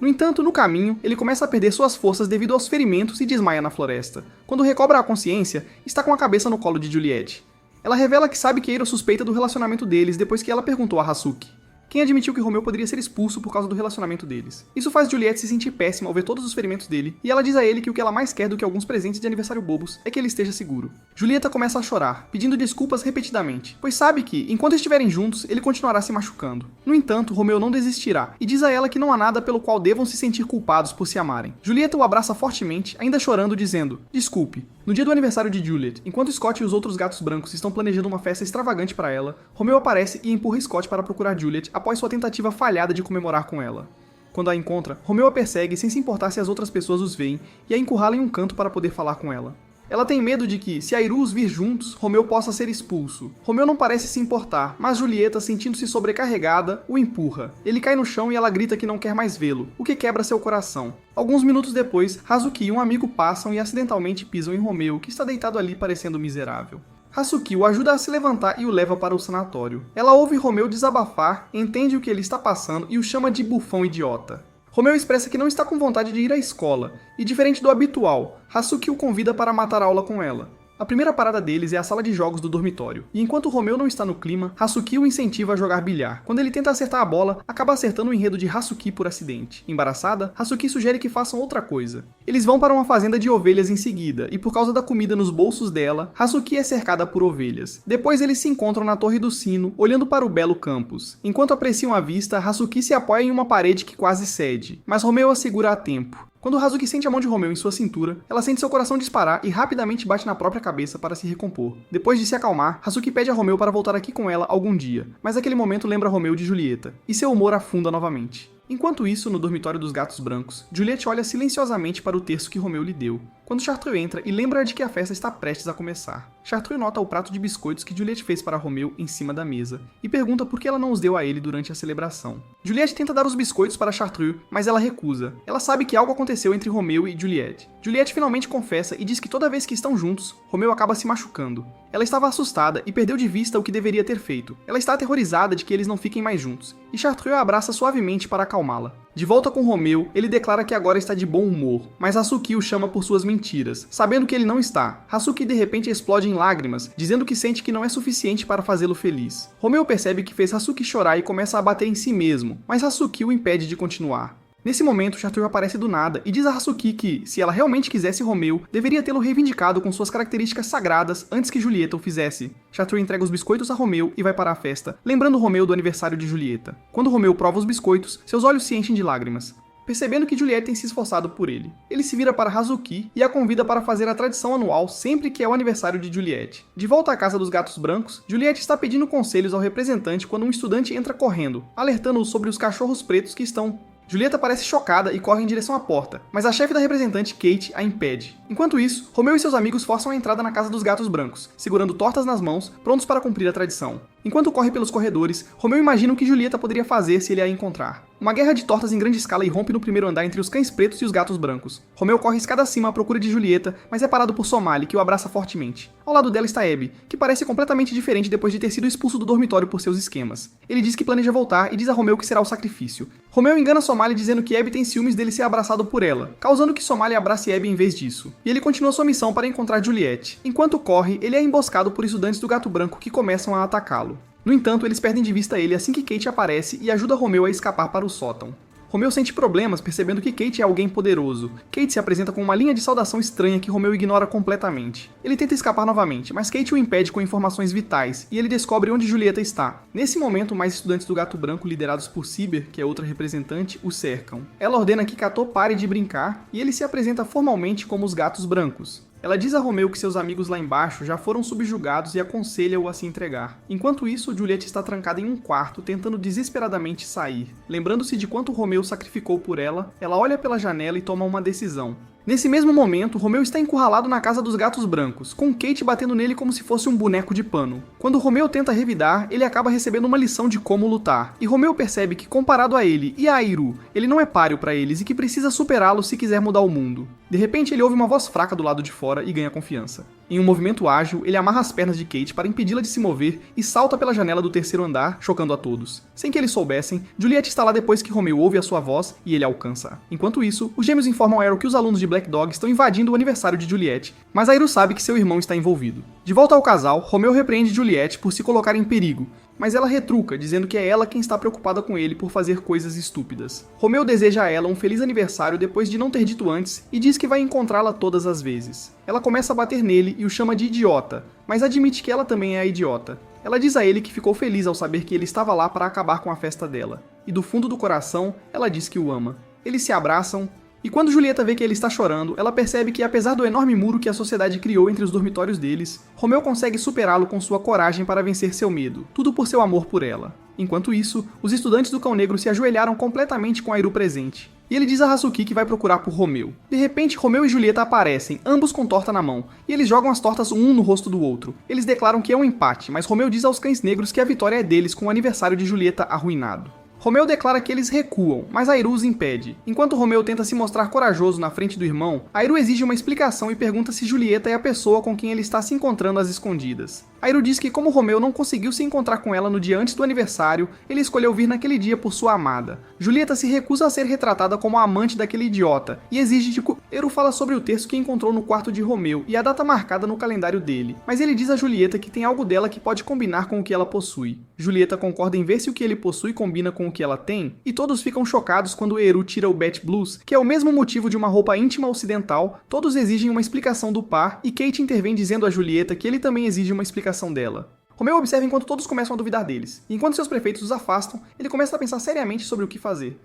No entanto, no caminho, ele começa a perder suas forças devido aos ferimentos e desmaia na floresta. Quando recobra a consciência, está com a cabeça no colo de Juliette. Ela revela que sabe que Eiro suspeita do relacionamento deles depois que ela perguntou a Hazuki. Quem admitiu que Romeu poderia ser expulso por causa do relacionamento deles. Isso faz Juliette se sentir péssima ao ver todos os ferimentos dele, e ela diz a ele que o que ela mais quer do que alguns presentes de aniversário bobos é que ele esteja seguro. Julieta começa a chorar, pedindo desculpas repetidamente, pois sabe que, enquanto estiverem juntos, ele continuará se machucando. No entanto, Romeu não desistirá, e diz a ela que não há nada pelo qual devam se sentir culpados por se amarem. Julieta o abraça fortemente, ainda chorando, dizendo, desculpe. No dia do aniversário de Juliette, enquanto Scott e os outros gatos brancos estão planejando uma festa extravagante para ela, Romeu aparece e empurra Scott para procurar Juliette após sua tentativa falhada de comemorar com ela. Quando a encontra, Romeu a persegue sem se importar se as outras pessoas os veem e a encurrala em um canto para poder falar com ela. Ela tem medo de que, se Airu os vir juntos, Romeu possa ser expulso. Romeu não parece se importar, mas Julieta, sentindo-se sobrecarregada, o empurra. Ele cai no chão e ela grita que não quer mais vê-lo, o que quebra seu coração. Alguns minutos depois, Hazuki e um amigo passam e acidentalmente pisam em Romeu, que está deitado ali parecendo miserável. Hazuki o ajuda a se levantar e o leva para o sanatório. Ela ouve Romeu desabafar, entende o que ele está passando e o chama de bufão idiota. Romeu expressa que não está com vontade de ir à escola, e diferente do habitual, Hazuki o convida para matar aula com ela. A primeira parada deles é a sala de jogos do dormitório, e enquanto Romeu não está no clima, Hazuki o incentiva a jogar bilhar. Quando ele tenta acertar a bola, acaba acertando o enredo de Hazuki por acidente. Embaraçada, Hazuki sugere que façam outra coisa. Eles vão para uma fazenda de ovelhas em seguida, e por causa da comida nos bolsos dela, Hazuki é cercada por ovelhas. Depois eles se encontram na Torre do Sino, olhando para o belo campus. Enquanto apreciam a vista, Hazuki se apoia em uma parede que quase cede, mas Romeu a segura a tempo. Quando Hazuki sente a mão de Romeu em sua cintura, ela sente seu coração disparar e rapidamente bate na própria cabeça para se recompor. Depois de se acalmar, Hazuki pede a Romeu para voltar aqui com ela algum dia, mas aquele momento lembra Romeu de Julieta, e seu humor afunda novamente. Enquanto isso, no dormitório dos gatos brancos, Juliette olha silenciosamente para o terço que Romeu lhe deu, quando Chartreux entra e lembra de que a festa está prestes a começar. Chartreux nota o prato de biscoitos que Juliette fez para Romeu em cima da mesa, e pergunta por que ela não os deu a ele durante a celebração. Juliette tenta dar os biscoitos para Chartreux, mas ela recusa. Ela sabe que algo aconteceu entre Romeu e Juliette. Juliette finalmente confessa e diz que toda vez que estão juntos, Romeu acaba se machucando. Ela estava assustada e perdeu de vista o que deveria ter feito. Ela está aterrorizada de que eles não fiquem mais juntos, e Chartreux a abraça suavemente para acalmá-la. De volta com Romeu, ele declara que agora está de bom humor, mas Hazuki o chama por suas mentiras, sabendo que ele não está. Hazuki de repente explode em lágrimas, dizendo que sente que não é suficiente para fazê-lo feliz. Romeu percebe que fez Hazuki chorar e começa a bater em si mesmo, mas Hazuki o impede de continuar. Nesse momento, Chartreux aparece do nada e diz a Hazuki que, se ela realmente quisesse Romeu, deveria tê-lo reivindicado com suas características sagradas antes que Julieta o fizesse. Chartreux entrega os biscoitos a Romeu e vai para a festa, lembrando Romeu do aniversário de Julieta. Quando Romeu prova os biscoitos, seus olhos se enchem de lágrimas, percebendo que Juliette tem se esforçado por ele. Ele se vira para Hazuki e a convida para fazer a tradição anual sempre que é o aniversário de Juliette. De volta à casa dos gatos brancos, Juliette está pedindo conselhos ao representante quando um estudante entra correndo, alertando-o sobre os cachorros pretos que estão. Julieta parece chocada e corre em direção à porta, mas a chefe da representante, Kate, a impede. Enquanto isso, Romeu e seus amigos forçam a entrada na casa dos gatos brancos, segurando tortas nas mãos, prontos para cumprir a tradição. Enquanto corre pelos corredores, Romeu imagina o que Julieta poderia fazer se ele a encontrar. Uma guerra de tortas em grande escala irrompe no primeiro andar entre os cães pretos e os gatos brancos. Romeu corre escada acima à procura de Julieta, mas é parado por Somali, que o abraça fortemente. Ao lado dela está Abby, que parece completamente diferente depois de ter sido expulso do dormitório por seus esquemas. Ele diz que planeja voltar e diz a Romeu que será o sacrifício. Romeu engana Somali dizendo que Abby tem ciúmes dele ser abraçado por ela, causando que Somali abrace Abby em vez disso. E ele continua sua missão para encontrar Juliette. Enquanto corre, ele é emboscado por estudantes do Gato Branco que começam a atacá-lo. No entanto, eles perdem de vista ele assim que Kate aparece e ajuda Romeu a escapar para o sótão. Romeu sente problemas percebendo que Kate é alguém poderoso. Kate se apresenta com uma linha de saudação estranha que Romeu ignora completamente. Ele tenta escapar novamente, mas Kate o impede com informações vitais, e ele descobre onde Julieta está. Nesse momento, mais estudantes do Gato Branco, liderados por Cyber, que é outra representante, o cercam. Ela ordena que Kato pare de brincar, e ele se apresenta formalmente como os Gatos Brancos. Ela diz a Romeu que seus amigos lá embaixo já foram subjugados e aconselha-o a se entregar. Enquanto isso, Juliette está trancada em um quarto, tentando desesperadamente sair. Lembrando-se de quanto Romeu sacrificou por ela, ela olha pela janela e toma uma decisão. Nesse mesmo momento, Romeu está encurralado na casa dos Gatos Brancos, com Kate batendo nele como se fosse um boneco de pano. Quando Romeu tenta revidar, ele acaba recebendo uma lição de como lutar, e Romeu percebe que, comparado a ele e a Airu, ele não é páreo para eles e que precisa superá-lo se quiser mudar o mundo. De repente, ele ouve uma voz fraca do lado de fora e ganha confiança. Em um movimento ágil, ele amarra as pernas de Kate para impedi-la de se mover e salta pela janela do terceiro andar, chocando a todos. Sem que eles soubessem, Juliette está lá depois que Romeu ouve a sua voz e ele alcança. Enquanto isso, os gêmeos informam a Aero que os alunos de Black Dog estão invadindo o aniversário de Juliette, mas Airu sabe que seu irmão está envolvido. De volta ao casal, Romeu repreende Juliette por se colocar em perigo, mas ela retruca, dizendo que é ela quem está preocupada com ele por fazer coisas estúpidas. Romeu deseja a ela um feliz aniversário depois de não ter dito antes e diz que vai encontrá-la todas as vezes. Ela começa a bater nele e o chama de idiota, mas admite que ela também é a idiota. Ela diz a ele que ficou feliz ao saber que ele estava lá para acabar com a festa dela, e do fundo do coração, ela diz que o ama. Eles se abraçam, e quando Julieta vê que ele está chorando, ela percebe que apesar do enorme muro que a sociedade criou entre os dormitórios deles, Romeu consegue superá-lo com sua coragem para vencer seu medo, tudo por seu amor por ela. Enquanto isso, os estudantes do Cão Negro se ajoelharam completamente com Airu presente, e ele diz a Hazuki que vai procurar por Romeu. De repente, Romeu e Julieta aparecem, ambos com torta na mão, e eles jogam as tortas um no rosto do outro. Eles declaram que é um empate, mas Romeu diz aos Cães Negros que a vitória é deles com o aniversário de Julieta arruinado. Romeu declara que eles recuam, mas Airu os impede. Enquanto Romeu tenta se mostrar corajoso na frente do irmão, Airu exige uma explicação e pergunta se Julieta é a pessoa com quem ele está se encontrando às escondidas. Airu diz que como Romeu não conseguiu se encontrar com ela no dia antes do aniversário, ele escolheu vir naquele dia por sua amada. Julieta se recusa a ser retratada como a amante daquele idiota, e exige que Airu fala sobre o terço que encontrou no quarto de Romeu e a data marcada no calendário dele, mas ele diz a Julieta que tem algo dela que pode combinar com o que ela possui. Julieta concorda em ver se o que ele possui combina com o que ela tem, e todos ficam chocados quando Airu tira o Bat Blues, que é o mesmo motivo de uma roupa íntima ocidental. Todos exigem uma explicação do par, e Kate intervém dizendo a Julieta que ele também exige uma explicação dela. Romeu observa enquanto todos começam a duvidar deles, e enquanto seus prefeitos os afastam, ele começa a pensar seriamente sobre o que fazer.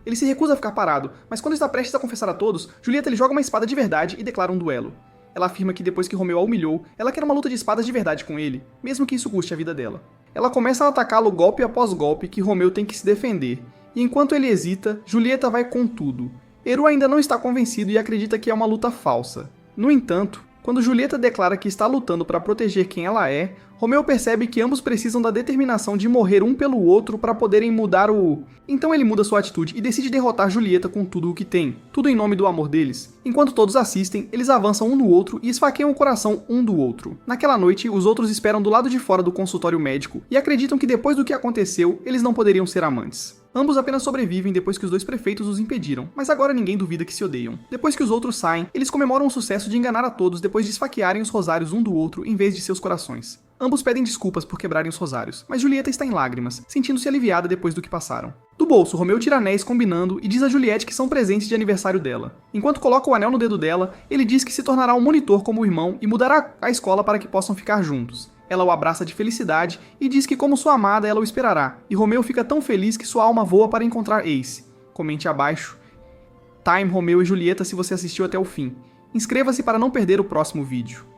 Ele se recusa a ficar parado, mas quando está prestes a confessar a todos, Julieta lhe joga uma espada de verdade e declara um duelo. Ela afirma que depois que Romeu a humilhou, ela quer uma luta de espadas de verdade com ele, mesmo que isso custe a vida dela. Ela começa a atacá-lo golpe após golpe que Romeu tem que se defender, e enquanto ele hesita, Julieta vai com tudo. Airu ainda não está convencido e acredita que é uma luta falsa. No entanto, Quando Julieta declara que está lutando para proteger quem ela é, Romeu percebe que ambos precisam da determinação de morrer um pelo outro para poderem mudar o... Então ele muda sua atitude e decide derrotar Julieta com tudo o que tem, tudo em nome do amor deles. Enquanto todos assistem, eles avançam um no outro e esfaqueiam o coração um do outro. Naquela noite, os outros esperam do lado de fora do consultório médico e acreditam que depois do que aconteceu, eles não poderiam ser amantes. Ambos apenas sobrevivem depois que os dois prefeitos os impediram, mas agora ninguém duvida que se odeiam. Depois que os outros saem, eles comemoram o sucesso de enganar a todos depois de esfaquearem os rosários um do outro em vez de seus corações. Ambos pedem desculpas por quebrarem os rosários, mas Julieta está em lágrimas, sentindo-se aliviada depois do que passaram. Do bolso, Romeu tira anéis combinando e diz a Juliette que são presentes de aniversário dela. Enquanto coloca o anel no dedo dela, ele diz que se tornará um monitor como o irmão e mudará a escola para que possam ficar juntos. Ela o abraça de felicidade e diz que como sua amada ela o esperará, e Romeu fica tão feliz que sua alma voa para encontrar Ace. Comente abaixo. Time, Romeu e Julieta se você assistiu até o fim. Inscreva-se para não perder o próximo vídeo.